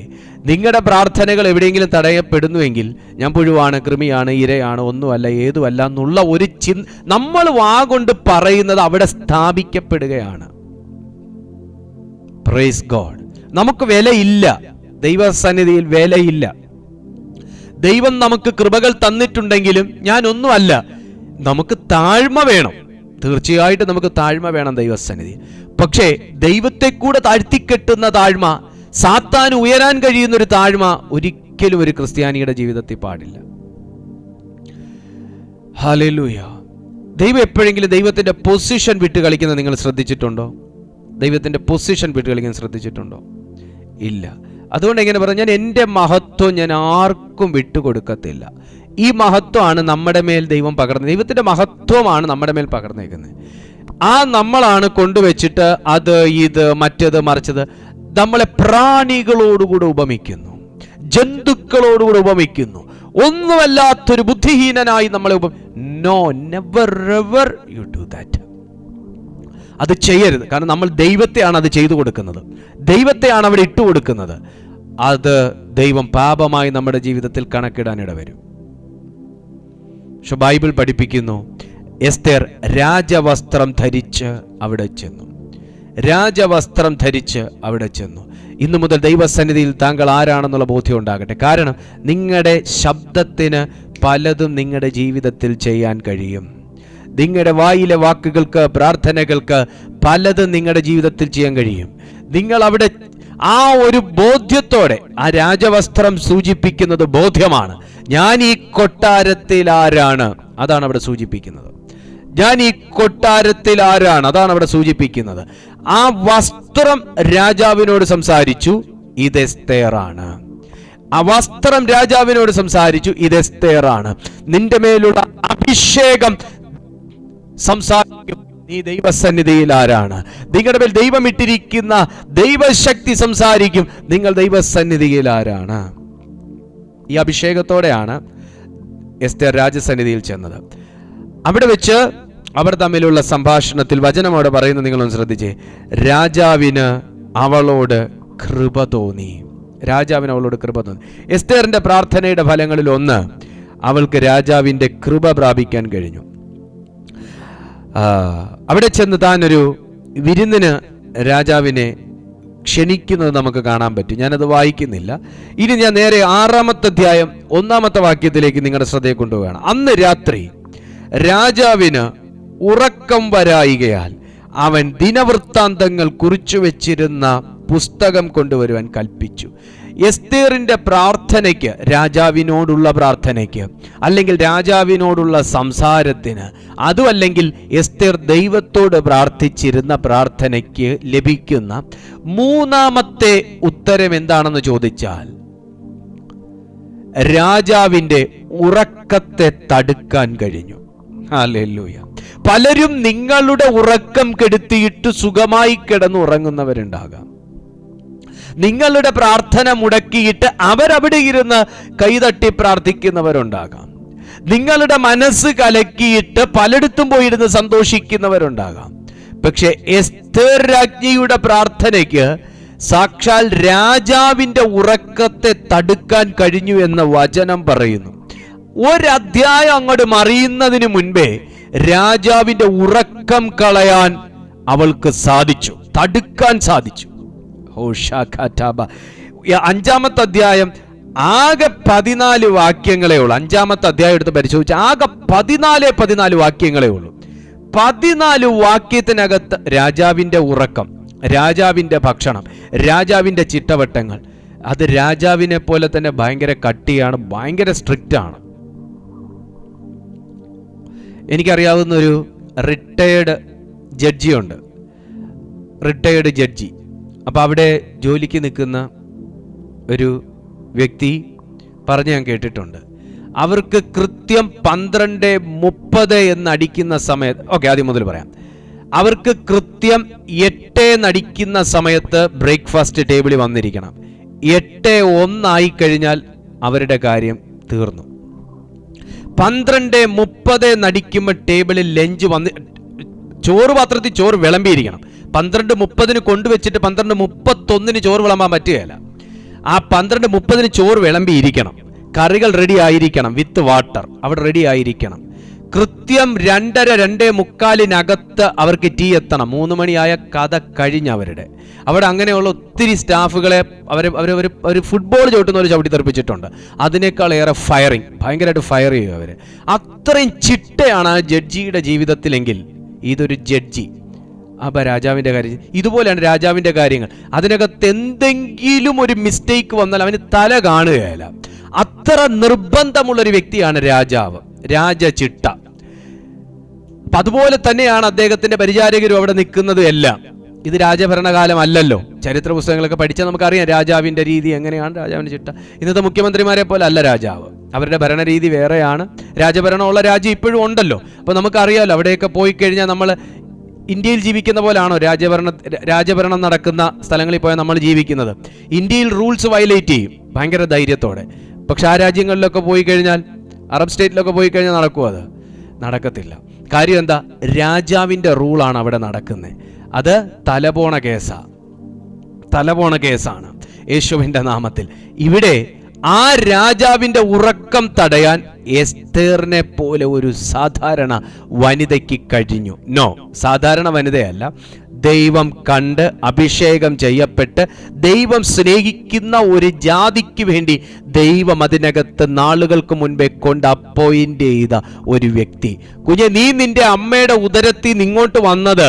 A: നിങ്ങളുടെ പ്രാർത്ഥനകൾ എവിടെയെങ്കിലും തടയപ്പെടുന്നുവെങ്കിൽ ഞാൻ പുഴുവാണ്, കൃമിയാണ്, ഇരയാണ്, ഒന്നുമല്ല, ഏതുമല്ല എന്നുള്ള ഒരു നമ്മൾ വാഗൊണ്ട് പറയുന്നത് അവിടെ സ്ഥാപിക്കപ്പെടുകയാണ്. Praise God. നമുക്ക് വിലയില്ല, ദൈവസന്നിധിയിൽ വിലയില്ല. ദൈവം നമുക്ക് കൃപകൾ തന്നിട്ടുണ്ടെങ്കിലും ഞാൻ ഒന്നുമല്ല. നമുക്ക് താഴ്മ വേണം, തീർച്ചയായിട്ടും നമുക്ക് താഴ്മ വേണം ദൈവസന്നിധി. പക്ഷേ ദൈവത്തെ കൂടെ താഴ്ത്തിക്കെട്ടുന്ന താഴ്മ, സാത്താന് ഉയരാൻ കഴിയുന്ന ഒരു താഴ്മ ഒരിക്കലും ഒരു ക്രിസ്ത്യാനിയുടെ ജീവിതത്തിൽ പാടില്ല. ഹല്ലേലൂയ. ദൈവം എപ്പോഴെങ്കിലും ദൈവത്തിന്റെ പൊസിഷൻ വിട്ട് കളിക്കുന്നത് നിങ്ങൾ ശ്രദ്ധിച്ചിട്ടുണ്ടോ? ദൈവത്തിന്റെ പൊസിഷൻ വിട്ട് കളിക്കുന്നത് ശ്രദ്ധിച്ചിട്ടുണ്ടോ? ഇല്ല. അതുകൊണ്ട് എങ്ങനെ പറഞ്ഞു, ഞാൻ എൻ്റെ മഹത്വം ഞാൻ ആർക്കും വിട്ടുകൊടുക്കത്തില്ല. ഈ മഹത്വമാണ് നമ്മുടെ മേൽ ദൈവം പകർന്നത്. ദൈവത്തിന്റെ മഹത്വമാണ് നമ്മുടെ മേൽ പകർന്നേക്കുന്നത്. ആ നമ്മളാണ് കൊണ്ടുവച്ചിട്ട് അത് ഇത് മറ്റത് മറിച്ചത് നമ്മളെ പ്രാണികളോടുകൂടെ ഉപമിക്കുന്നു, ജന്തുക്കളോടുകൂടെ ഉപമിക്കുന്നു. ഒന്നുമല്ലാത്തൊരു ബുദ്ധിഹീനനായി നമ്മളെ no, never ever you do that. അത് ചെയ്യരുത്. കാരണം നമ്മൾ ദൈവത്തെയാണ് അത് ചെയ്തു കൊടുക്കുന്നത്, ദൈവത്തെയാണ് അവിടെ ഇട്ടു കൊടുക്കുന്നത്. അത് ദൈവം പാപമായി നമ്മുടെ ജീവിതത്തിൽ കണക്കിടാനിട വരും. പക്ഷെ ബൈബിൾ പഠിപ്പിക്കുന്നു, എസ്തേർ രാജവസ്ത്രം ധരിച്ച് അവിടെ ചെന്നു. രാജവസ്ത്രം ധരിച്ച് അവിടെ ചെന്നു. ഇന്നു മുതൽ ദൈവസന്നിധിയിൽ താങ്കൾ ആരാണെന്നുള്ള ബോധ്യം ഉണ്ടാകട്ടെ. കാരണം നിങ്ങളുടെ ശബ്ദത്തിന് പലതും നിങ്ങളുടെ ജീവിതത്തിൽ ചെയ്യാൻ കഴിയും. നിങ്ങളുടെ വായിലെ വാക്കുകൾക്ക്, പ്രാർത്ഥനകൾക്ക് പലതും നിങ്ങളുടെ ജീവിതത്തിൽ ചെയ്യാൻ കഴിയും. നിങ്ങൾ അവിടെ ആ ഒരു ബോധ്യത്തോടെ, ആ രാജവസ്ത്രം സൂചിപ്പിക്കുന്നത് ബോധ്യമാണ്. ഞാൻ ഈ കൊട്ടാരത്തിൽ ആരാണ്, അതാണ് അവിടെ സൂചിപ്പിക്കുന്നത്. ഞാൻ ഈ കൊട്ടാരത്തിൽ ആരാണ്, അതാണ് അവിടെ സൂചിപ്പിക്കുന്നത്. ആ വസ്ത്രം രാജാവിനോട് സംസാരിച്ചു, ഇത് എസ്തേറാണ്. ആ വസ്ത്രം രാജാവിനോട് സംസാരിച്ചു, ഇത് എസ്തേറാണ്. നിന്റെ മേലുള്ള അഭിഷേകം സംസാരിക്കും, നീ ദൈവസന്നിധിയിൽ ആരാണ്. നിങ്ങളുടെ മേൽ ദൈവം ഇട്ടിരിക്കുന്ന ദൈവശക്തി സംസാരിക്കും, നിങ്ങൾ ദൈവസന്നിധിയിൽ ആരാണ്. ഈ അഭിഷേകത്തോടെയാണ് എസ്തേർ രാജസന്നിധിയിൽ ചെന്നത്. അവിടെ വെച്ച് അവർ തമ്മിലുള്ള സംഭാഷണത്തിൽ വചനം അവിടെ പറയുന്നത് നിങ്ങളൊന്ന് ശ്രദ്ധിച്ചേ. രാജാവിന് അവളോട് കൃപ തോന്നി. രാജാവിന് അവളോട് കൃപ തോന്നി. എസ്തേറിന്റെ പ്രാർത്ഥനയുടെ ഫലങ്ങളിൽ ഒന്ന്, അവൾക്ക് രാജാവിന്റെ കൃപ പ്രാപിക്കാൻ കഴിഞ്ഞു. അവിടെ ചെന്ന് താൻ ഒരു വിരുന്നിന് രാജാവിനെ ക്ഷണിക്കുന്നത് നമുക്ക് കാണാൻ പറ്റും. ഞാനത് വായിക്കുന്നില്ല. ഇനി ഞാൻ നേരെ 6-ാമത്തെ അധ്യായം 1-ാമത്തെ വാക്യത്തിലേക്ക് നിങ്ങളുടെ ശ്രദ്ധയെ കൊണ്ടുപോവുകയാണ്. അന്ന് രാത്രി രാജാവിന് ഉറക്കം വരായികയാൽ അവൻ ദിനവൃത്താന്തങ്ങൾ കുറിച്ചു വെച്ചിരുന്ന പുസ്തകം കൊണ്ടുവരുവാൻ കൽപ്പിച്ചു. എസ്തേറിന്റെ പ്രാർത്ഥനയ്ക്ക്, രാജാവിനോടുള്ള പ്രാർത്ഥനയ്ക്ക്, അല്ലെങ്കിൽ രാജാവിനോടുള്ള സംസാരത്തിന്, അതുമല്ലെങ്കിൽ എസ്തേർ ദൈവത്തോട് പ്രാർത്ഥിച്ചിരുന്ന പ്രാർത്ഥനയ്ക്ക് ലഭിക്കുന്ന 3-ാമത്തെ ഉത്തരം എന്താണെന്ന് ചോദിച്ചാൽ, രാജാവിന്റെ ഉറക്കത്തെ തടുക്കാൻ കഴിഞ്ഞു. ഹല്ലേലൂയ. പലരും നിങ്ങളുടെ ഉറക്കം കെടുത്തിയിട്ട് സുഖമായി കിടന്നുറങ്ങുന്നവരുണ്ടാകാം. നിങ്ങളുടെ പ്രാർത്ഥന മുടക്കിയിട്ട് അവരവിടെ ഇരുന്ന് കൈതട്ടി പ്രാർത്ഥിക്കുന്നവരുണ്ടാകാം. നിങ്ങളുടെ മനസ്സ് കലക്കിയിട്ട് പലയിടത്തും പോയിരുന്ന് സന്തോഷിക്കുന്നവരുണ്ടാകാം. പക്ഷെ എസ്തേർ രാജ്ഞിയുടെ പ്രാർത്ഥനയ്ക്ക് സാക്ഷാൽ രാജാവിന്റെ ഉറക്കത്തെ തടുക്കാൻ കഴിഞ്ഞു എന്ന വചനം പറയുന്നു. ഒരധ്യായം അങ്ങോട്ട് മറിയുന്നതിന് മുൻപേ രാജാവിന്റെ ഉറക്കം കളയാൻ അവൾക്ക് സാധിച്ചു, തടുക്കാൻ സാധിച്ചു. 5-ാമത്തെ അധ്യായം ആകെ 14 വാക്യങ്ങളേ ഉള്ളൂ. 5-ാമത്തെ അധ്യായം എടുത്ത് പരിശോധിച്ചാൽ ആകെ 14 വാക്യങ്ങളേ ഉള്ളൂ. 14 വാക്യത്തിനകത്ത് രാജാവിന്റെ ഉറക്കം, രാജാവിന്റെ ഭക്ഷണം, രാജാവിന്റെ ചിട്ടവട്ടങ്ങൾ, അത് രാജാവിനെ പോലെ തന്നെ ഭയങ്കര കട്ടിയാണ്, ഭയങ്കര സ്ട്രിക്റ്റ് ആണ്. എനിക്കറിയാവുന്ന ഒരു റിട്ടയേർഡ് ജഡ്ജിയുണ്ട്, റിട്ടയേർഡ് ജഡ്ജി. അപ്പോൾ അവിടെ ജോലിക്ക് നിൽക്കുന്ന ഒരു വ്യക്തി പറഞ്ഞ് ഞാൻ കേട്ടിട്ടുണ്ട്, അവർക്ക് കൃത്യം 12:30 എന്നടിക്കുന്ന സമയത്ത്, ഓക്കെ ആദ്യം മുതൽ പറയാം, അവർക്ക് കൃത്യം 8 എന്നടിക്കുന്ന സമയത്ത് ബ്രേക്ക്ഫാസ്റ്റ് ടേബിളിൽ വന്നിരിക്കണം. 8:01 ആയി കഴിഞ്ഞാൽ അവരുടെ കാര്യം തീർന്നു. 12:30 നടിക്കുമ്പോൾ ടേബിളിൽ ലഞ്ച് വന്ന്, ചോറ് പാത്രത്തിൽ ചോറ് വിളമ്പിയിരിക്കണം. 12:30 കൊണ്ടുവച്ചിട്ട് 12:31 ചോറ് വിളമ്പാൻ പറ്റുകയില്ല. ആ 12:30 ചോറ് വിളമ്പിയിരിക്കണം. കറികൾ റെഡി ആയിരിക്കണം, വിത്ത് വാട്ടർ അവിടെ റെഡി ആയിരിക്കണം. കൃത്യം 2:30-2:45 അവർക്ക് ടീ എത്തണം. 3 മണിയായ കഥ കഴിഞ്ഞ അവരുടെ അവിടെ അങ്ങനെയുള്ള ഒത്തിരി സ്റ്റാഫുകളെ അവർ ഫുട്ബോൾ ചവിട്ടുന്ന ഒരു ചവിട്ടി തെറിപ്പിച്ചിട്ടുണ്ട്. അതിനേക്കാൾ ഏറെ ഫയറിങ്, ഭയങ്കരമായിട്ട് ഫയർ ചെയ്യും അവർ. അത്രയും ചിട്ടയാണ് ആ ജഡ്ജിയുടെ ജീവിതത്തിലെങ്കിൽ ഇതൊരു ജഡ്ജി. അപ്പം രാജാവിൻ്റെ കാര്യം ഇതുപോലെയാണ്. രാജാവിൻ്റെ കാര്യങ്ങൾ, അതിനകത്ത് എന്തെങ്കിലും ഒരു മിസ്റ്റേക്ക് വന്നാൽ അവന് തല കാണുകയില്ല. അത്ര നിർബന്ധമുള്ളൊരു വ്യക്തിയാണ് രാജാവ്, രാജചിട്ട. അപ്പം അതുപോലെ തന്നെയാണ് അദ്ദേഹത്തിന്റെ പരിചാരകരും അവിടെ നിൽക്കുന്നത് എല്ലാം. ഇത് രാജഭരണകാലം അല്ലല്ലോ. ചരിത്ര പുസ്തകങ്ങളൊക്കെ പഠിച്ചാൽ നമുക്കറിയാം രാജാവിൻ്റെ രീതി എങ്ങനെയാണ്, രാജാവിൻ്റെ ചിട്ട. ഇന്നത്തെ മുഖ്യമന്ത്രിമാരെ പോലെ അല്ല രാജാവ്, അവരുടെ ഭരണരീതി വേറെയാണ്. രാജഭരണമുള്ള രാജ്യം ഇപ്പോഴും ഉണ്ടല്ലോ. അപ്പോൾ നമുക്കറിയാമല്ലോ, അവിടെയൊക്കെ പോയി കഴിഞ്ഞാൽ നമ്മൾ ഇന്ത്യയിൽ ജീവിക്കുന്ന പോലാണോ രാജഭരണം നടക്കുന്ന സ്ഥലങ്ങളിൽ പോയാൽ നമ്മൾ ജീവിക്കുന്നത്? ഇന്ത്യയിൽ റൂൾസ് വയലേറ്റ് ചെയ്യും ഭയങ്കര ധൈര്യത്തോടെ. പക്ഷെ ആ രാജ്യങ്ങളിലൊക്കെ പോയി കഴിഞ്ഞാൽ, അറബ് സ്റ്റേറ്റിലൊക്കെ പോയി കഴിഞ്ഞാൽ നടക്കുമോ? അത് നടക്കത്തില്ല. കാര്യം എന്താ? രാജാവിൻ്റെ റൂളാണ് അവിടെ നടക്കുന്നത്. അത് തലപോണ കേസാണ് യേശുവിൻ്റെ നാമത്തിൽ. ഇവിടെ ആ രാജാവിൻ്റെ ഉറക്കം തടയാൻ എസ്തേറിനെ പോലെ ഒരു സാധാരണ വനിതയ്ക്ക് കഴിഞ്ഞു. സാധാരണ വനിതയല്ല, ദൈവം കണ്ട് അഭിഷേകം ചെയ്യപ്പെട്ട് ദൈവം സ്നേഹിക്കുന്ന ഒരു ജാതിക്ക് വേണ്ടി ദൈവം അതിനകത്ത് നാളുകൾക്ക് മുൻപേ കൊണ്ട് അപ്പോയിന്റ് ചെയ്ത ഒരു വ്യക്തി. കുഞ്ഞെ, നീ നിന്റെ അമ്മയുടെ ഉദരത്തിൽ നിന്ന് ഇങ്ങോട്ട് വന്നത്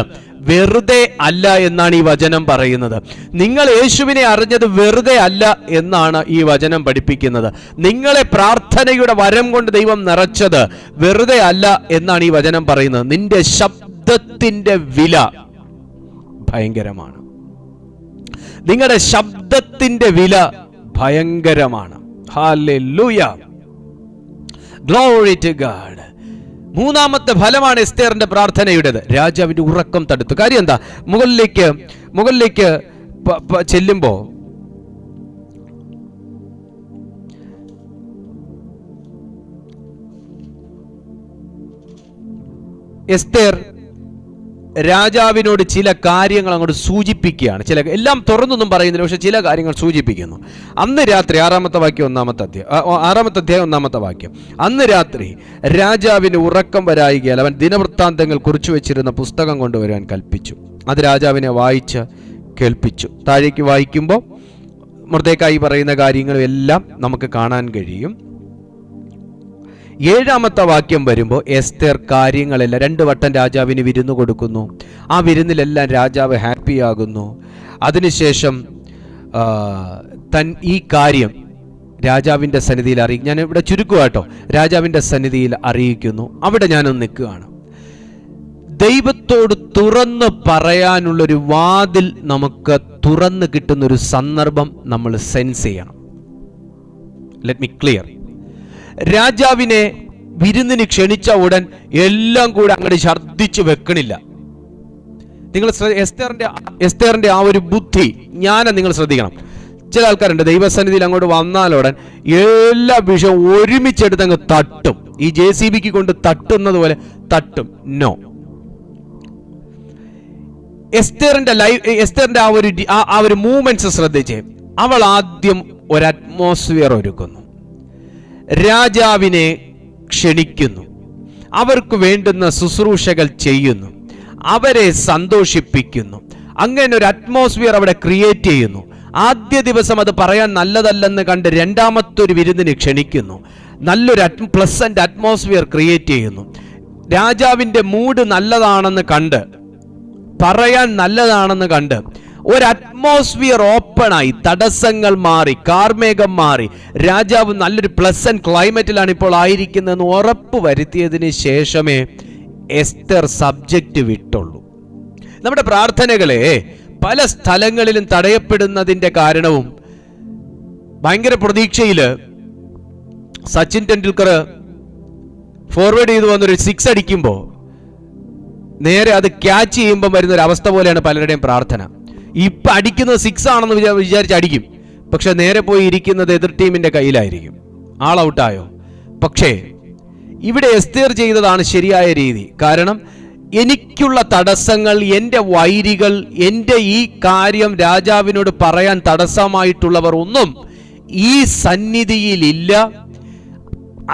A: വെറുതെ അല്ല എന്നാണ് ഈ വചനം പറയുന്നത്. നിങ്ങൾ യേശുവിനെ അറിഞ്ഞത് വെറുതെ അല്ല എന്നാണ് ഈ വചനം പഠിപ്പിക്കുന്നത്. നിങ്ങളെ പ്രാർത്ഥനയുടെ വരം കൊണ്ട് ദൈവം നിറച്ചത് വെറുതെ അല്ല എന്നാണ് ഈ വചനം പറയുന്നത്. നിന്റെ ശബ്ദത്തിന്റെ വില ഭയങ്കരമാണ്. നിങ്ങളുടെ ശബ്ദത്തിന്റെ വില ഭയങ്കരമാണ്. Hallelujah, glory to God. മൂന്നാമത്തെ ഫലമാണ് എസ്തേറിന്റെ പ്രാർത്ഥനയുടേത്. രാജാവിന്റെ ഉറക്കം തടുത്തു. കാര്യം എന്താ? മുകളിലേക്ക് ചെല്ലുമ്പോ എസ്തേർ രാജാവിനോട് ചില കാര്യങ്ങൾ അങ്ങോട്ട് സൂചിപ്പിക്കുകയാണ്. എല്ലാം തുറന്നൊന്നും പറയുന്നില്ല, പക്ഷെ ചില കാര്യങ്ങൾ സൂചിപ്പിക്കുന്നു. അന്ന് രാത്രി 6-ാമത്തെ അധ്യായം 1-ാമത്തെ വാക്യം. അന്ന് രാത്രി രാജാവിന് ഉറക്കം വരായികയാൽ അവൻ ദിനവൃത്താന്തങ്ങൾ കുറിച്ചു വെച്ചിരുന്ന പുസ്തകം കൊണ്ടുവരാൻ കൽപ്പിച്ചു. അത് രാജാവിനെ വായിച്ച് കേൾപ്പിച്ചു. താഴേക്ക് വായിക്കുമ്പോൾ മൊർദെഖായി പറയുന്ന കാര്യങ്ങളും എല്ലാം നമുക്ക് കാണാൻ കഴിയും. 7-ാമത്തെ വാക്യം വരുമ്പോൾ എസ്തേർ കാര്യങ്ങളെല്ലാം 2 വട്ടം രാജാവിന് വിരുന്ന് കൊടുക്കുന്നു. ആ വിരുന്നിലെല്ലാം രാജാവ് ഹാപ്പിയാകുന്നു. അതിനുശേഷം ഈ കാര്യം രാജാവിൻ്റെ സന്നിധിയിൽ അറിയിക്കും. ഞാൻ ഇവിടെ ചുരുക്കുക കേട്ടോ. രാജാവിൻ്റെ സന്നിധിയിൽ അറിയിക്കുന്നു. അവിടെ ഞാനൊന്ന് നിൽക്കുകയാണ്. ദൈവത്തോട് തുറന്ന് പറയാനുള്ളൊരു വാതിൽ നമുക്ക് തുറന്ന് കിട്ടുന്നൊരു സന്ദർഭം നമ്മൾ സെൻസ് ചെയ്യണം. Let me clear. രാജാവിനെ വിരുന്നിന് ക്ഷണിച്ച ഉടൻ എല്ലാം കൂടെ അങ്ങോട്ട് ഛർദ്ദിച്ച് വെക്കണില്ല. നിങ്ങൾ എസ്തേറിന്റെ ആ ഒരു ബുദ്ധി, ജ്ഞാനം നിങ്ങൾ ശ്രദ്ധിക്കണം. ചില ആൾക്കാരുണ്ട് ദൈവസന്നിധിയിൽ അങ്ങോട്ട് വന്നാലുടൻ എല്ലാ വിഷയവും ഒരുമിച്ചെടുത്ത് അങ്ങ് തട്ടും. ഈ JCB കൊണ്ട് തട്ടുന്നത് പോലെ തട്ടും. നോ. എസ്തേറിന്റെ ആ ഒരു മൂവ്മെന്റ്സ് ശ്രദ്ധിച്ച് അവൾ ആദ്യം ഒരു അറ്റ്മോസ്ഫിയർ ഒരുക്കുന്നു. രാജാവിനെ ക്ഷണിക്കുന്നു. അവർക്ക് വേണ്ടുന്ന ശുശ്രൂഷകൾ ചെയ്യുന്നു. അവരെ സന്തോഷിപ്പിക്കുന്നു. അങ്ങനെ ഒരു അറ്റ്മോസ്ഫിയർ അവിടെ ക്രിയേറ്റ് ചെയ്യുന്നു. ആദ്യ ദിവസം അത് പറയാൻ നല്ലതല്ലെന്ന് കണ്ട് 2-ാമത്തെ ഒരു വിരുന്നിന് ക്ഷണിക്കുന്നു. നല്ലൊരു പ്ലസന്റ് അറ്റ്മോസ്ഫിയർ ക്രിയേറ്റ് ചെയ്യുന്നു. രാജാവിൻ്റെ മൂഡ് നല്ലതാണെന്ന് കണ്ട്, പറയാൻ നല്ലതാണെന്ന് കണ്ട് ഒരു അറ്റ്മോസ്ഫിയർ ഓപ്പണായി, തടസ്സങ്ങൾ മാറി, കാർമേഘം മാറി, രാജാവ് നല്ലൊരു പ്ലസന്റ് ക്ലൈമറ്റിലാണ് ഇപ്പോൾ ആയിരിക്കുന്നതെന്ന് ഉറപ്പ് വരുത്തിയതിന് ശേഷമേ എസ്തർ സബ്ജക്റ്റ് വിട്ടുള്ളൂ. നമ്മുടെ പ്രാർത്ഥനകളെ പല സ്ഥലങ്ങളിലും തടയപ്പെടുന്നതിൻ്റെ കാരണവും ഭയങ്കര പ്രതീക്ഷയിൽ സച്ചിൻ ടെണ്ടുൽക്കർ ഫോർവേഡ് ചെയ്തു വന്നൊരു 6 അടിക്കുമ്പോൾ നേരെ അത് ക്യാച്ച് ചെയ്യുമ്പോൾ വരുന്നൊരവസ്ഥ പോലെയാണ് പലരുടെയും പ്രാർത്ഥന. ഇപ്പം അടിക്കുന്നത് 6 ആണെന്ന് വിചാരിച്ച് അടിക്കും, പക്ഷെ നേരെ പോയി ഇരിക്കുന്നത് എതിർ ടീമിന്റെ കയ്യിലായിരിക്കും. ആൾ ഔട്ടായോ? പക്ഷേ ഇവിടെ എസ്തേർ ചെയ്തതാണ് ശരിയായ രീതി. കാരണം എനിക്കുള്ള തടസ്സങ്ങൾ, എൻ്റെ വൈരികൾ, എൻ്റെ ഈ കാര്യം രാജാവിനോട് പറയാൻ തടസ്സമായിട്ടുള്ളവർ ഒന്നും ഈ സന്നിധിയിലില്ല.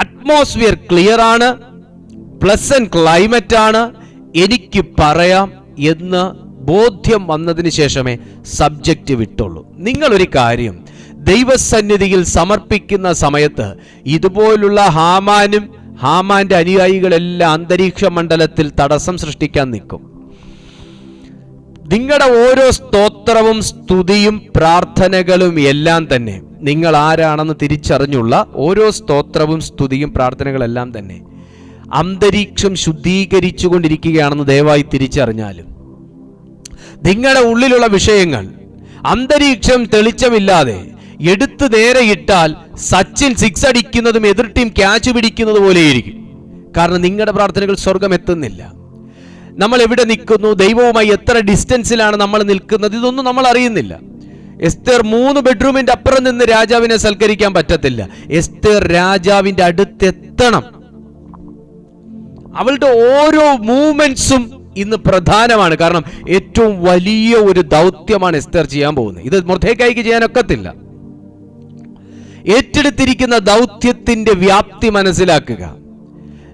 A: അറ്റ്മോസ്ഫിയർ ക്ലിയർ ആണ്, പ്ലസന്റ് ക്ലൈമറ്റ് ആണ്, എനിക്ക് പറയാം എന്ന് ബോധ്യം വന്നതിന് ശേഷമേ സബ്ജക്റ്റ് വിട്ടുള്ളൂ. നിങ്ങളൊരു കാര്യം ദൈവസന്നിധിയിൽ സമർപ്പിക്കുന്ന സമയത്ത് ഇതുപോലുള്ള ഹാമാന്റെ അനുയായികളെല്ലാം അന്തരീക്ഷ മണ്ഡലത്തിൽ തടസ്സം സൃഷ്ടിക്കാൻ നിൽക്കും. നിങ്ങളുടെ ഓരോ സ്തോത്രവും സ്തുതിയും പ്രാർത്ഥനകളും എല്ലാം തന്നെ നിങ്ങൾ ആരാണെന്ന് തിരിച്ചറിഞ്ഞുള്ള ഓരോ സ്തോത്രവും സ്തുതിയും പ്രാർത്ഥനകളെല്ലാം തന്നെ അന്തരീക്ഷം ശുദ്ധീകരിച്ചു കൊണ്ടിരിക്കുകയാണെന്ന് ദയവായി തിരിച്ചറിഞ്ഞാലും നിങ്ങളുടെ ഉള്ളിലുള്ള വിഷയങ്ങൾ അന്തരീക്ഷം തെളിച്ചമില്ലാതെ എടുത്ത് നേരെ ഇട്ടാൽ സച്ചിൻ 6 അടിക്കുന്നതും എതിർ ടീം ക്യാച്ച് പിടിക്കുന്നത് പോലെയിരിക്കും. കാരണം നിങ്ങളുടെ പ്രാർത്ഥനകൾ സ്വർഗം എത്തുന്നില്ല. നമ്മൾ എവിടെ നിൽക്കുന്നു, ദൈവവുമായി എത്ര ഡിസ്റ്റൻസിലാണ് നമ്മൾ നിൽക്കുന്നത്, ഇതൊന്നും നമ്മൾ അറിയുന്നില്ല. എസ്തേർ 3 ബെഡ്റൂമിന്റെ അപ്പുറം നിന്ന് രാജാവിനെ സൽക്കരിക്കാൻ പറ്റത്തില്ല. എസ്തേർ രാജാവിന്റെ അടുത്തെത്തണം. അവളുടെ ഓരോ മൂവ്മെന്റ്സും ഇന്ന് പ്രധാനമാണ്. കാരണം ഏറ്റവും വലിയ ഒരു ദൗത്യമാണ് എസ്തേർ ചെയ്യാൻ പോകുന്നത്. ഇത് മൊർദെഖായിക്ക് ചെയ്യാനൊക്കത്തില്ല. ഏറ്റെടുത്തിരിക്കുന്ന ദൗത്യത്തിന്റെ വ്യാപ്തി മനസ്സിലാക്കുക.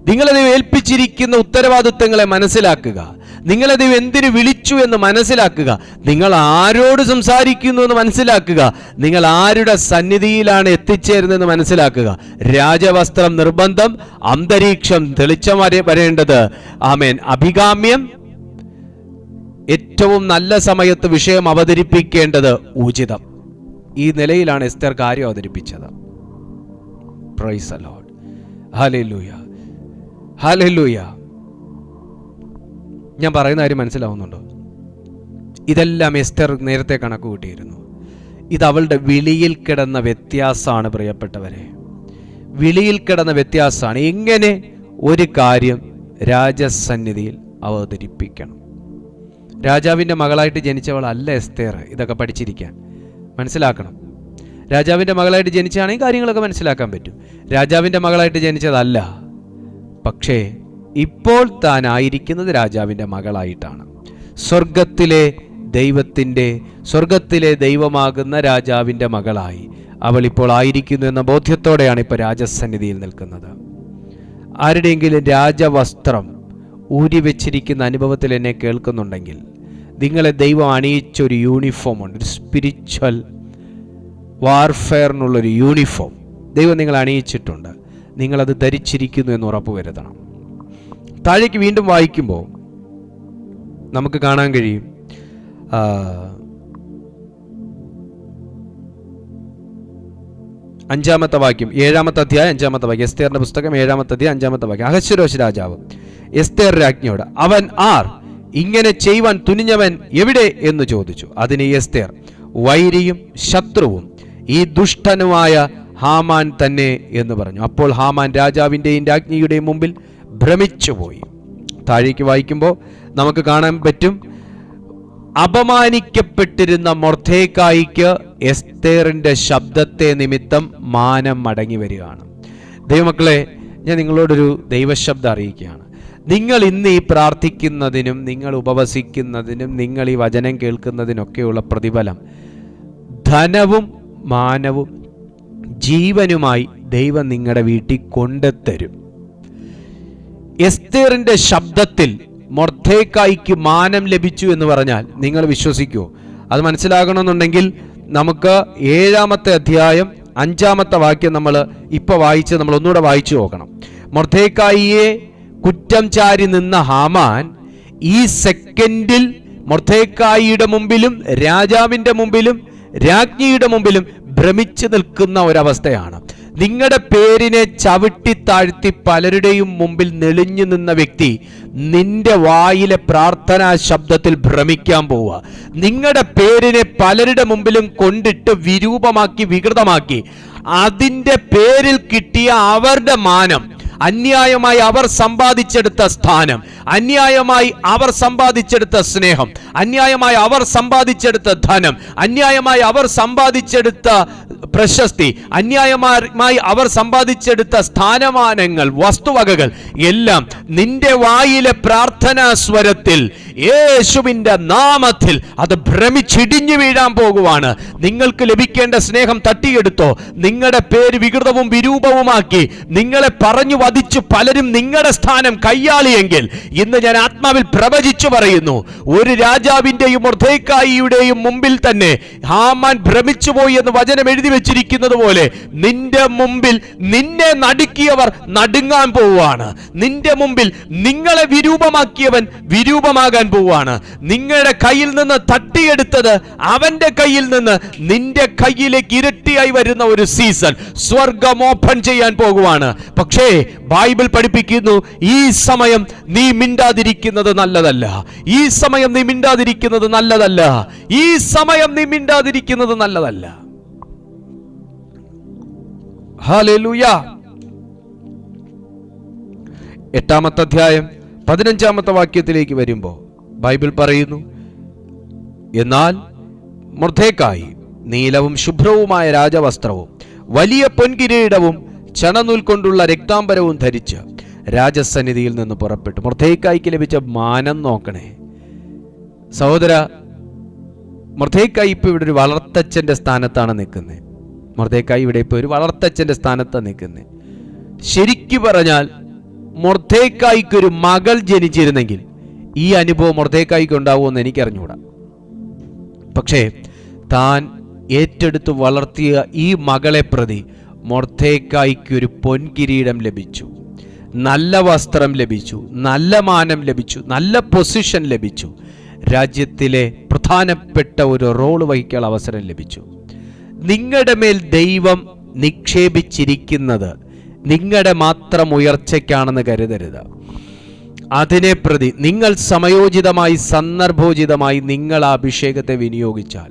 A: നിങ്ങളത് ഏൽപ്പിച്ചിരിക്കുന്ന ഉത്തരവാദിത്തങ്ങളെ മനസ്സിലാക്കുക. നിങ്ങളെ ദൈവം എന്തിനു വിളിച്ചു എന്ന് മനസ്സിലാക്കുക. നിങ്ങൾ ആരോട് സംസാരിക്കുന്നു എന്ന് മനസ്സിലാക്കുക. നിങ്ങൾ ആരുടെ സന്നിധിയിലാണ് എത്തിച്ചേരുന്നതെന്ന് മനസ്സിലാക്കുക. രാജവസ്ത്രം നിർബന്ധം, അന്തരീക്ഷം തെളിച്ചം വരേണ്ടത്. ആമേൻ. അഭികാമ്യം, ഏറ്റവും നല്ല സമയത്ത് വിഷയം അവതരിപ്പിക്കേണ്ടത് ഉചിതം. ഈ നിലയിലാണ് എസ്തർ കാര്യം അവതരിപ്പിച്ചത്. Praise the Lord. Hallelujah, hallelujah. ഞാൻ പറയുന്ന കാര്യം മനസ്സിലാവുന്നുണ്ടോ? ഇതെല്ലാം എസ്തർ നേരത്തെ കണക്ക് കൂട്ടിയിരുന്നു. ഇത് അവളുടെ വിളിയിൽ കിടന്ന വ്യത്യാസമാണ് പ്രിയപ്പെട്ടവരെ. വിളിയിൽ കിടന്ന വ്യത്യാസമാണ്. എങ്ങനെ ഒരു കാര്യം രാജസന്നിധിയിൽ അവതരിപ്പിക്കണം. രാജാവിൻ്റെ മകളായിട്ട് ജനിച്ചവളല്ല എസ്തേർ. ഇതൊക്കെ പഠിച്ചിരിക്കാൻ മനസ്സിലാക്കണം. രാജാവിൻ്റെ മകളായിട്ട് ജനിച്ചാണെങ്കിൽ കാര്യങ്ങളൊക്കെ മനസ്സിലാക്കാൻ പറ്റും. രാജാവിൻ്റെ മകളായിട്ട് ജനിച്ചതല്ല. പക്ഷേ ഇപ്പോൾ താൻ ആയിരിക്കുന്നത് രാജാവിൻ്റെ മകളായിട്ടാണ്. സ്വർഗത്തിലെ ദൈവമാകുന്ന രാജാവിൻ്റെ മകളായി അവൾ ഇപ്പോൾ ആയിരിക്കുന്നു എന്ന ബോധ്യത്തോടെയാണ് ഇപ്പോൾ രാജസന്നിധിയിൽ നിൽക്കുന്നത്. ആരുടെയെങ്കിലും രാജവസ്ത്രം ഊരിവെച്ചിരിക്കുന്ന അനുഭവത്തിൽ എന്നെ കേൾക്കുന്നുണ്ടെങ്കിൽ, നിങ്ങളെ ദൈവം അണിയിച്ചൊരു യൂണിഫോമുണ്ട്, ഒരു സ്പിരിച്വൽ വാർഫെയറിനുള്ളൊരു യൂണിഫോം ദൈവം നിങ്ങളെ അണിയിച്ചിട്ടുണ്ട്. നിങ്ങളത് ധരിച്ചിരിക്കുന്നു എന്ന് ഉറപ്പുവരുത്തണം. താഴേക്ക് വീണ്ടും വായിക്കുമ്പോൾ നമുക്ക് കാണാൻ കഴിയും, 5-ാമത്തെ വാക്യം, 7-ാമത്തെ അധ്യായം 5-ാമത്തെ വാക്യം. എസ്തേറിന്റെ പുസ്തകം 7-ാമത്തെ അധ്യായം 5-ാമത്തെ വാക്യം. അഹശ്വേരോശ് രാജാവ് എസ്തേർ രാജ്ഞിയോട്, അവൻ ആർ? ഇങ്ങനെ ചെയ്യുവാൻ തുനിഞ്ഞവൻ എവിടെ എന്ന് ചോദിച്ചു. അതിന് എസ്തേർ, വൈരിയും ശത്രുവും ഈ ദുഷ്ടനുമായ ഹാമാൻ തന്നെ എന്ന് പറഞ്ഞു. അപ്പോൾ ഹാമാൻ രാജാവിൻ്റെയും രാജ്ഞിയുടെയും മുമ്പിൽ ഭ്രമിച്ചുപോയി. താഴേക്ക് വായിക്കുമ്പോൾ നമുക്ക് കാണാൻ പറ്റും, അപമാനിക്കപ്പെട്ടിരുന്ന മൊർദെഖായിക്ക് എസ്തേറിന്റെ ശബ്ദത്തെ നിമിത്തം മാനം മടങ്ങി വരികയാണ്. ദൈവമക്കളെ, ഞാൻ നിങ്ങളോടൊരു ദൈവശബ്ദം അറിയിക്കുകയാണ്. നിങ്ങൾ ഇന്ന് ഈ പ്രാർത്ഥിക്കുന്നതിനും നിങ്ങൾ ഉപവസിക്കുന്നതിനും നിങ്ങൾ ഈ വചനം കേൾക്കുന്നതിനൊക്കെയുള്ള പ്രതിഫലം ധനവും മാനവും ജീവനുമായി ദൈവം നിങ്ങളുടെ വീട്ടിൽ കൊണ്ടുതരും. എസ്തേറിന്റെ ശബ്ദത്തിൽ മൊർദെഖായിക്ക് മാനം ലഭിച്ചു എന്ന് പറഞ്ഞാൽ നിങ്ങൾ വിശ്വസിക്കുമോ? അത് മനസ്സിലാകണമെന്നുണ്ടെങ്കിൽ നമുക്ക് 7-ാമത്തെ അധ്യായം 5-ാമത്തെ വാക്യം നമ്മൾ ഇപ്പോൾ വായിച്ച് നമ്മൾ ഒന്നുകൂടെ വായിച്ചു നോക്കണം. മൊർദെഖായിയെ കുറ്റം ചാരി നിന്ന ഹാമാൻ ഈ സെക്കൻഡിൽ മൊർദെഖായിയുടെ മുമ്പിലും രാജാവിൻ്റെ മുമ്പിലും രാജ്ഞിയുടെ മുമ്പിലും ഭ്രമിച്ചു നിൽക്കുന്ന ഒരവസ്ഥയാണ്. നിങ്ങളുടെ പേരിനെ ചവിട്ടി താഴ്ത്തി പലരുടെയും മുമ്പിൽ നെളിഞ്ഞു നിന്ന വ്യക്തി നിന്റെ വായിലെ പ്രാർത്ഥനാ ശബ്ദത്തിൽ ഭ്രമിക്കാൻ പോവുക. നിങ്ങളുടെ പേരിനെ പലരുടെ മുമ്പിലും കൊണ്ടിട്ട് വിരൂപമാക്കി വികൃതമാക്കി അതിൻ്റെ പേരിൽ കിട്ടിയ അവരുടെ മാനം, അന്യായമായി അവർ സമ്പാദിച്ചെടുത്ത സ്ഥാനം, അന്യായമായി അവർ സമ്പാദിച്ചെടുത്ത സ്നേഹം, അന്യായമായി അവർ സമ്പാദിച്ചെടുത്ത ധനം, അന്യായമായി അവർ സമ്പാദിച്ചെടുത്ത പ്രശസ്തി, അന്യായമായി അവർ സമ്പാദിച്ചെടുത്ത സ്ഥാനമാനങ്ങൾ, വസ്തുവകകൾ എല്ലാം നിന്റെ വായിലെ പ്രാർത്ഥനാ സ്വരത്തിൽ യേശുവിൻ്റെ നാമത്തിൽ അത് ഭ്രമിച്ചിടിഞ്ഞു വീഴാൻ പോകുവാണ്. നിങ്ങൾക്ക് ലഭിക്കേണ്ട സ്നേഹം തട്ടിയെടുത്തോ? നിങ്ങളുടെ പേര് വികൃതവും വിരൂപവുമാക്കി നിങ്ങളെ പറഞ്ഞു വധിച്ചു പലരും നിങ്ങളുടെ സ്ഥാനം കയ്യാളിയെങ്കിൽ ഇന്ന് ഞാൻ ആത്മാവിൽ പ്രവചിച്ചു പറയുന്നു, ഒരു രാജാവിൻ്റെയും മൊർദെഖായിയുടെയും മുമ്പിൽ തന്നെ ഹാമാൻ ഭ്രമിച്ചുപോയി എന്ന് വചനം എഴുതി വെച്ചിരിക്കുന്നത് പോലെ നിന്റെ മുമ്പിൽ നിന്നെ നടുക്കിയവർ നടുങ്ങാൻ പോവുകയാണ്. നിന്റെ മുമ്പിൽ നിങ്ങളെ വിരൂപമാക്കിയവൻ വിരൂപമാകാൻ പോവുകയാണ്. നിങ്ങളുടെ കയ്യിൽ നിന്ന് തട്ടിയെടുത്തത് അവന്റെ കയ്യിൽ നിന്ന് നിന്റെ കയ്യിലേക്ക് ഇരട്ടിയായി വരുന്ന ഒരു സീസൺ സ്വർഗം ഓപ്പൺ ചെയ്യാൻ പോകുവാണ്. പക്ഷേ ബൈബിൾ പഠിപ്പിക്കുന്നു, ഈ സമയം നീ മിണ്ടാതിരിക്കുന്നത് നല്ലതല്ല. ഈ സമയം നീ മിണ്ടാതിരിക്കുന്നത് നല്ലതല്ല. ഈ സമയം നീ മിണ്ടാതിരിക്കുന്നത് നല്ലതല്ല. ഹല്ലേലൂയ. 8-ാമത്തെ അധ്യായം 15-ാമത്തെ വാക്യത്തിലേക്ക് വരുമ്പോൾ ബൈബിൾ പറയുന്നു, എന്നാൽ മൊർദെഖായി നീലവും ശുഭ്രവുമായ രാജവസ്ത്രവും വലിയ പൊൻകിരീടവും ചണനൂൽ കൊണ്ടുള്ള രക്താംബരവും ധരിച്ച് രാജസന്നിധിയിൽ നിന്ന് പുറപ്പെട്ടു. മൊർദെഖായിക്ക് ലഭിച്ച മാനം നോക്കണേ സഹോദര. മൊർദെഖായി ഇപ്പോൾ ഇവിടെ ഒരു വളർത്തച്ഛൻ്റെ സ്ഥാനത്താണ് നിൽക്കുന്നത്. മൊർദെഖായി ഇവിടെ ഇപ്പോൾ ഒരു വളർത്തച്ഛൻ്റെ സ്ഥാനത്താണ് നിൽക്കുന്നത്. ശരിക്കു പറഞ്ഞാൽ മൊർദെഖായിക്കൊരു മകൾ ജനിച്ചിരുന്നെങ്കിൽ ഈ അനുഭവം മൊർദെഖായിക്ക് ഉണ്ടാവുമെന്ന് എനിക്കറിഞ്ഞൂടാ. പക്ഷേ താൻ ഏറ്റെടുത്ത് വളർത്തിയ ഈ മകളെ പ്രതി മൊർദെഖായിക്ക് ഒരു പൊൻകിരീടം ലഭിച്ചു, നല്ല വസ്ത്രം ലഭിച്ചു, നല്ല മാനം ലഭിച്ചു, നല്ല പൊസിഷൻ ലഭിച്ചു, രാജ്യത്തിലെ പ്രധാനപ്പെട്ട ഒരു റോൾ വഹിക്കാൻ അവസരം ലഭിച്ചു. നിങ്ങളുടെ മേൽ ദൈവം നിക്ഷേപിച്ചിരിക്കുന്നത് നിങ്ങളുടെ മാത്രം ഉയർച്ചയ്ക്കാണെന്ന് കരുതരുത്. അതിനെ പ്രതി നിങ്ങൾ സമയോചിതമായി സന്ദർഭോചിതമായി നിങ്ങൾ ആ അഭിഷേകത്തെ വിനിയോഗിച്ചാൽ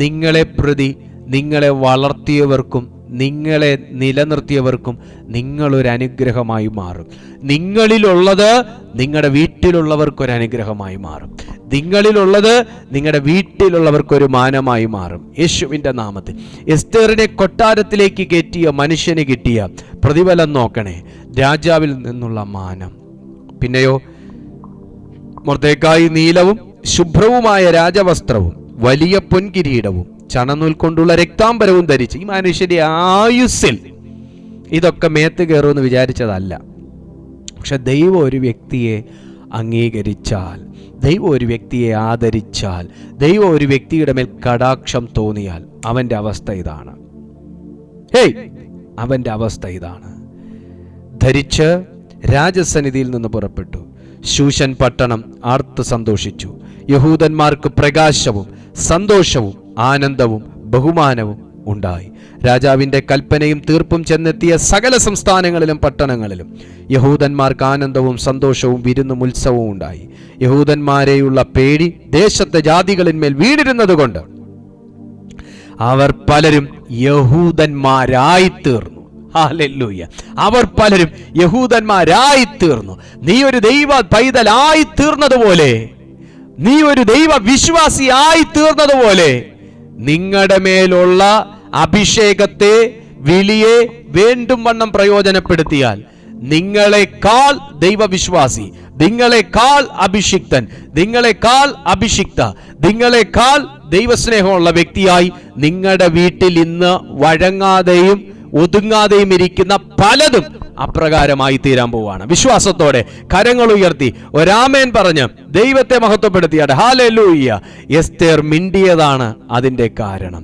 A: നിങ്ങളെ പ്രതി നിങ്ങളെ വളർത്തിയവർക്കും നിങ്ങളെ നിലനിർത്തിയവർക്കും നിങ്ങളൊരു അനുഗ്രഹമായി മാറും. നിങ്ങളിലുള്ളത് നിങ്ങളുടെ വീട്ടിലുള്ളവർക്കൊരു അനുഗ്രഹമായി മാറും. നിങ്ങളിലുള്ളത് നിങ്ങളുടെ വീട്ടിലുള്ളവർക്കൊരു മാനമായി മാറും. യേശുവിൻ്റെ നാമത്തിൽ. എസ്തേറിനെ കൊട്ടാരത്തിലേക്ക് കയറ്റിയ മനുഷ്യന് കിട്ടിയ പ്രതിഫലം നോക്കണേ, രാജാവിൽ നിന്നുള്ള മാനം. പിന്നെയോ മൊർദെഖായി നീലവും ശുഭ്രവുമായ രാജവസ്ത്രവും വലിയ പൊൻകിരീടവും ചണനൂൽ കൊണ്ടുള്ള രക്താംബരവും ധരിച്ച്, ഈ മനുഷ്യന്റെ ആയുസ്സിൽ ഇതൊക്കെ മേത്ത് കയറുമെന്ന് വിചാരിച്ചതല്ല. പക്ഷെ ദൈവം ഒരു വ്യക്തിയെ അംഗീകരിച്ചാൽ, ദൈവം ഒരു വ്യക്തിയെ ആദരിച്ചാൽ, ദൈവം ഒരു വ്യക്തിയുടെ മേൽ കടാക്ഷം തോന്നിയാൽ അവൻ്റെ അവസ്ഥ ഇതാണ്. അവൻ്റെ അവസ്ഥ ഇതാണ്. ധരിച്ച് രാജസന്നിധിയിൽ നിന്ന് പുറപ്പെട്ടു. ശൂഷൻ പട്ടണം ആർത്ത് സന്തോഷിച്ചു. യഹൂദന്മാർക്ക് പ്രകാശവും സന്തോഷവും ആനന്ദവും ബഹുമാനവും ഉണ്ടായി. രാജാവിൻ്റെ കൽപ്പനയും തീർപ്പും ചെന്നെത്തിയ സകല സംസ്ഥാനങ്ങളിലും പട്ടണങ്ങളിലും യഹൂദന്മാർക്ക് ആനന്ദവും സന്തോഷവും വിരുന്നും ഉത്സവവും ഉണ്ടായി. യഹൂദന്മാരെയുള്ള പേടി ദേശത്തെ ജാതികളിന്മേൽ വീണിരുന്നത് കൊണ്ട് അവർ പലരും യഹൂദന്മാരായി തീർന്നു. ഹല്ലേലൂയ. അവർ പലരും യഹൂദന്മാരായി തീർന്നു. നീ ഒരു ദൈവ പൈതലായി തീർന്നതുപോലെ, നീ ഒരു ദൈവ വിശ്വാസിയായി തീർന്നതുപോലെ നിങ്ങളുടെ മേലുള്ള അഭിഷേകത്തെ, വിളിയെ വേണ്ടും വണ്ണം പ്രയോജനപ്പെടുത്തിയാൽ നിങ്ങളെക്കാൾ ദൈവവിശ്വാസി, നിങ്ങളെക്കാൾ അഭിഷിക്തൻ, നിങ്ങളെക്കാൾ അഭിഷിക്ത, നിങ്ങളെക്കാൾ ദൈവസ്നേഹമുള്ള വ്യക്തിയായി നിങ്ങളുടെ വീട്ടിൽ ഇന്ന് വഴങ്ങാതെയും ഒതുങ്ങാതെയും ഇരിക്കുന്ന പലതും അപ്രകാരമായി തീരാൻ പോവാണ്. വിശ്വാസത്തോടെ കരങ്ങൾ ഉയർത്തി ഒരാമേൻ പറഞ്ഞ് ദൈവത്തെ മഹത്വപ്പെടുത്തിയാട്ടെ. ഹല്ലേലൂയ. എസ്തേർ മിണ്ടിയതാണ് അതിൻ്റെ കാരണം.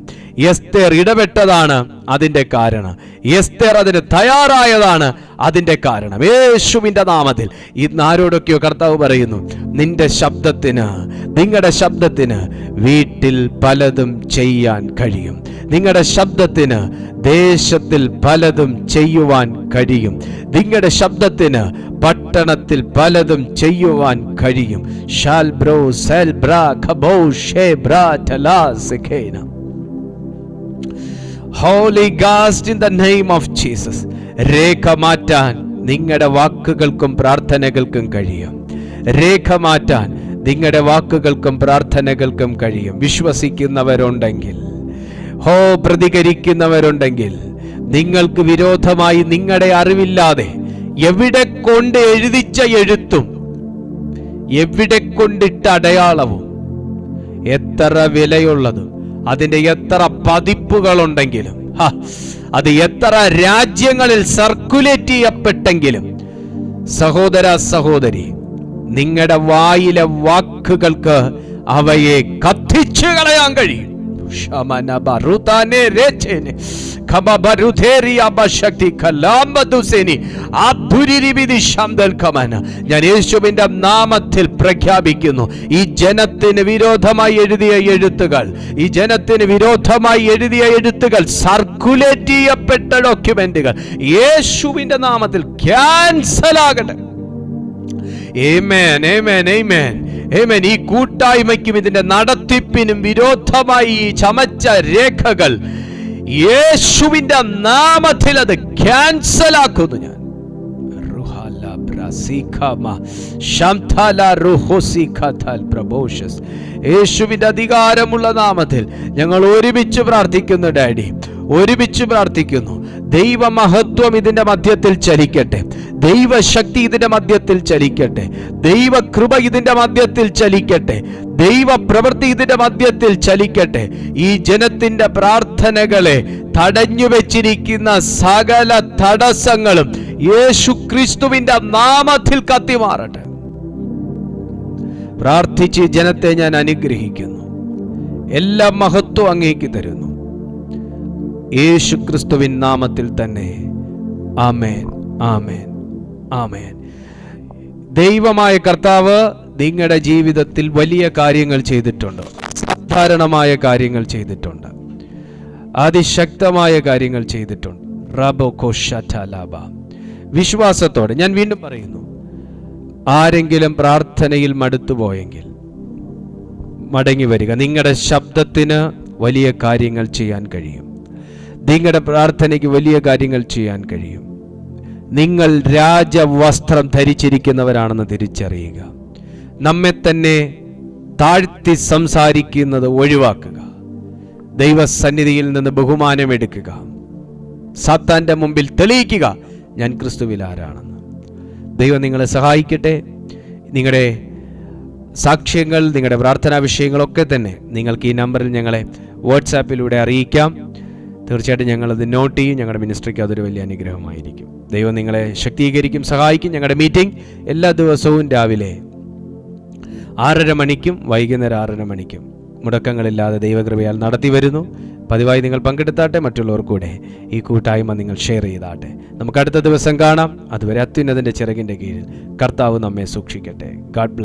A: എസ്തേർ ഇടപെട്ടതാണ് അതിൻ്റെ കാരണം. എസ്തേർ അതിന് തയ്യാറായതാണ് അതിൻ്റെ കാരണം. യേശുവിൻ്റെ നാമത്തിൽ ഇന്ന് ആരോടൊക്കെയോ കർത്താവ് പറയുന്നു, നിന്റെ ശബ്ദത്തിന്, നിങ്ങളുടെ ശബ്ദത്തിന് വീട്ടിൽ പലതും ചെയ്യാൻ കഴിയും. നിങ്ങളുടെ ശബ്ദത്തിന് ദേശത്തിൽ പലതും ചെയ്യുവാൻ കഴിയും. നിങ്ങളുടെ ശബ്ദത്തിന് പട്ടണത്തിൽ പലതും ചെയ്യുവാൻ കഴിയും. Holy Ghost, in the name of Jesus, രേഖ മാറ്റാൻ നിങ്ങളുടെ വാക്കുകൾക്കും പ്രാർത്ഥനകൾക്കും കഴിയും. രേഖ മാറ്റാൻ നിങ്ങളുടെ വാക്കുകൾക്കും പ്രാർത്ഥനകൾക്കും കഴിയും. വിശ്വസിക്കുന്നവരുണ്ടെങ്കിൽ, പ്രതികരിക്കുന്നവരുണ്ടെങ്കിൽ, നിങ്ങൾക്ക് വിരോധമായി നിങ്ങളുടെ അറിവില്ലാതെ എവിടെ കൊണ്ട് എഴുതിച്ച എഴുത്തും എവിടെ കൊണ്ടിട്ട അടയാളവും എത്ര വിലയുള്ളതും അതിൻ്റെ എത്ര പതിപ്പുകളുണ്ടെങ്കിലും, അത് എത്ര രാജ്യങ്ങളിൽ സർക്കുലേറ്റ് ചെയ്യപ്പെട്ടെങ്കിലും, സഹോദര സഹോദരി, നിങ്ങളുടെ വായിലെ വാക്കുകൾക്ക് അവയെ കത്തിച്ചു കളയാൻ കഴിയും. ഞാൻ യേശുവിന്റെ നാമത്തിൽ പ്രഖ്യാപിക്കുന്നു, ഈ ജനത്തിന് വിരോധമായി എഴുതിയ എഴുത്തുകൾ, ഈ ജനത്തിന് വിരോധമായി എഴുതിയ എഴുത്തുകൾ, സർക്കുലേറ്റ് ചെയ്യപ്പെട്ട ഡോക്യുമെന്റുകൾ യേശുവിന്റെ നാമത്തിൽ ക്യാൻസൽ ആകട്ടെ. ആമേൻ, ആമേൻ, ആമേൻ, ആമേൻ. ഈ കൂട്ടായ്മയ്ക്കും ഇതിന്റെ നടത്തിപ്പിനും വിരോധമായി ഈ ചമച്ച രേഖകൾ യേശുവിന്റെ നാമത്തിൽ അത് ക്യാൻസൽ ആക്കുന്നു. ഞാൻ യേശുവിന്റെ അധികാരമുള്ള നാമത്തിൽ ഞങ്ങൾ ഒരുമിച്ച് പ്രാർത്ഥിക്കുന്നു. ഡാഡി, ഒരുമിച്ച് പ്രാർത്ഥിക്കുന്നു. ദൈവമഹത്വം ഇതിന്റെ മധ്യത്തിൽ ചലിക്കട്ടെ. ദൈവശക്തി ഇതിന്റെ മധ്യത്തിൽ ചലിക്കട്ടെ. ദൈവകൃപ ഇതിന്റെ മധ്യത്തിൽ ചലിക്കട്ടെ. ദൈവപ്രവൃത്തി ഇതിന്റെ മധ്യത്തിൽ ചലിക്കട്ടെ. ഈ ജനത്തിന്റെ പ്രാർത്ഥനകളെ തടഞ്ഞു വെച്ചിരിക്കുന്ന സകല തടസ്സങ്ങളും യേശു ക്രിസ്തുവിന്റെ നാമത്തിൽ കത്തിമാറട്ടെ. പ്രാർത്ഥിച്ച് ജനത്തെ ഞാൻ അനുഗ്രഹിക്കുന്നു. എല്ലാ മഹത്വം അങ്ങേക്ക് തരുന്നു. യേശു ക്രിസ്തുവിൻ നാമത്തിൽ തന്നെ. ആമേൻ, ആമേൻ, ആമേൻ. ദൈവമായ കർത്താവ് നിങ്ങളുടെ ജീവിതത്തിൽ വലിയ കാര്യങ്ങൾ ചെയ്തിട്ടുണ്ട്. സാധാരണമായ കാര്യങ്ങൾ ചെയ്തിട്ടുണ്ട്. അതിശക്തമായ കാര്യങ്ങൾ ചെയ്തിട്ടുണ്ട്. വിശ്വാസത്തോടെ ഞാൻ വീണ്ടും പറയുന്നു, ആരെങ്കിലും പ്രാർത്ഥനയിൽ മടുത്തുപോയെങ്കിൽ മടങ്ങി വരിക. നിങ്ങളുടെ ശബ്ദത്തിന് വലിയ കാര്യങ്ങൾ ചെയ്യാൻ കഴിയും. നിങ്ങളുടെ പ്രാർത്ഥനയ്ക്ക് വലിയ കാര്യങ്ങൾ ചെയ്യാൻ കഴിയും. നിങ്ങൾ രാജവസ്ത്രം ധരിച്ചിരിക്കുന്നവരാണെന്ന് തിരിച്ചറിയുക. നമ്മെ തന്നെ താഴ്ത്തി സംസാരിക്കുന്നത് ഒഴിവാക്കുക. ദൈവസന്നിധിയിൽ നിന്ന് ബഹുമാനമെടുക്കുക. സാത്താന്റെ മുമ്പിൽ തെളിയിക്കുക ഞാൻ ക്രിസ്തുവിൽ ആരാണെന്ന്. ദൈവം നിങ്ങളെ സഹായിക്കട്ടെ. നിങ്ങളുടെ സാക്ഷ്യങ്ങൾ, നിങ്ങളുടെ പ്രാർത്ഥനാ വിഷയങ്ങളൊക്കെ തന്നെ നിങ്ങൾക്ക് ഈ നമ്പറിൽ ഞങ്ങളെ വാട്സാപ്പിലൂടെ അറിയിക്കാം. തീർച്ചയായിട്ടും ഞങ്ങളത് നോട്ട് ചെയ്യും. ഞങ്ങളുടെ മിനിസ്ട്രിക്ക് അതൊരു വലിയ അനുഗ്രഹമായിരിക്കും. ദൈവം നിങ്ങളെ ശക്തീകരിക്കും, സഹായിക്കും. ഞങ്ങളുടെ മീറ്റിംഗ് എല്ലാ ദിവസവും രാവിലെ 6:30 മണിക്കും വൈകുന്നേരം 6:30 മണിക്കും മുടക്കങ്ങളില്ലാതെ ദൈവകൃപയാൽ നടത്തി വരുന്നു. പതിവായി നിങ്ങൾ പങ്കെടുത്താട്ടെ. മറ്റുള്ളവർ കൂടെ ഈ കൂട്ടായ്മ നിങ്ങൾ ഷെയർ ചെയ്താട്ടെ. നമുക്ക് അടുത്ത ദിവസം കാണാം. അതുവരെ അത്യുന്നതൻ്റെ ചിറകിൻ്റെ കീഴിൽ കർത്താവ് നമ്മെ സൂക്ഷിക്കട്ടെ. God bless.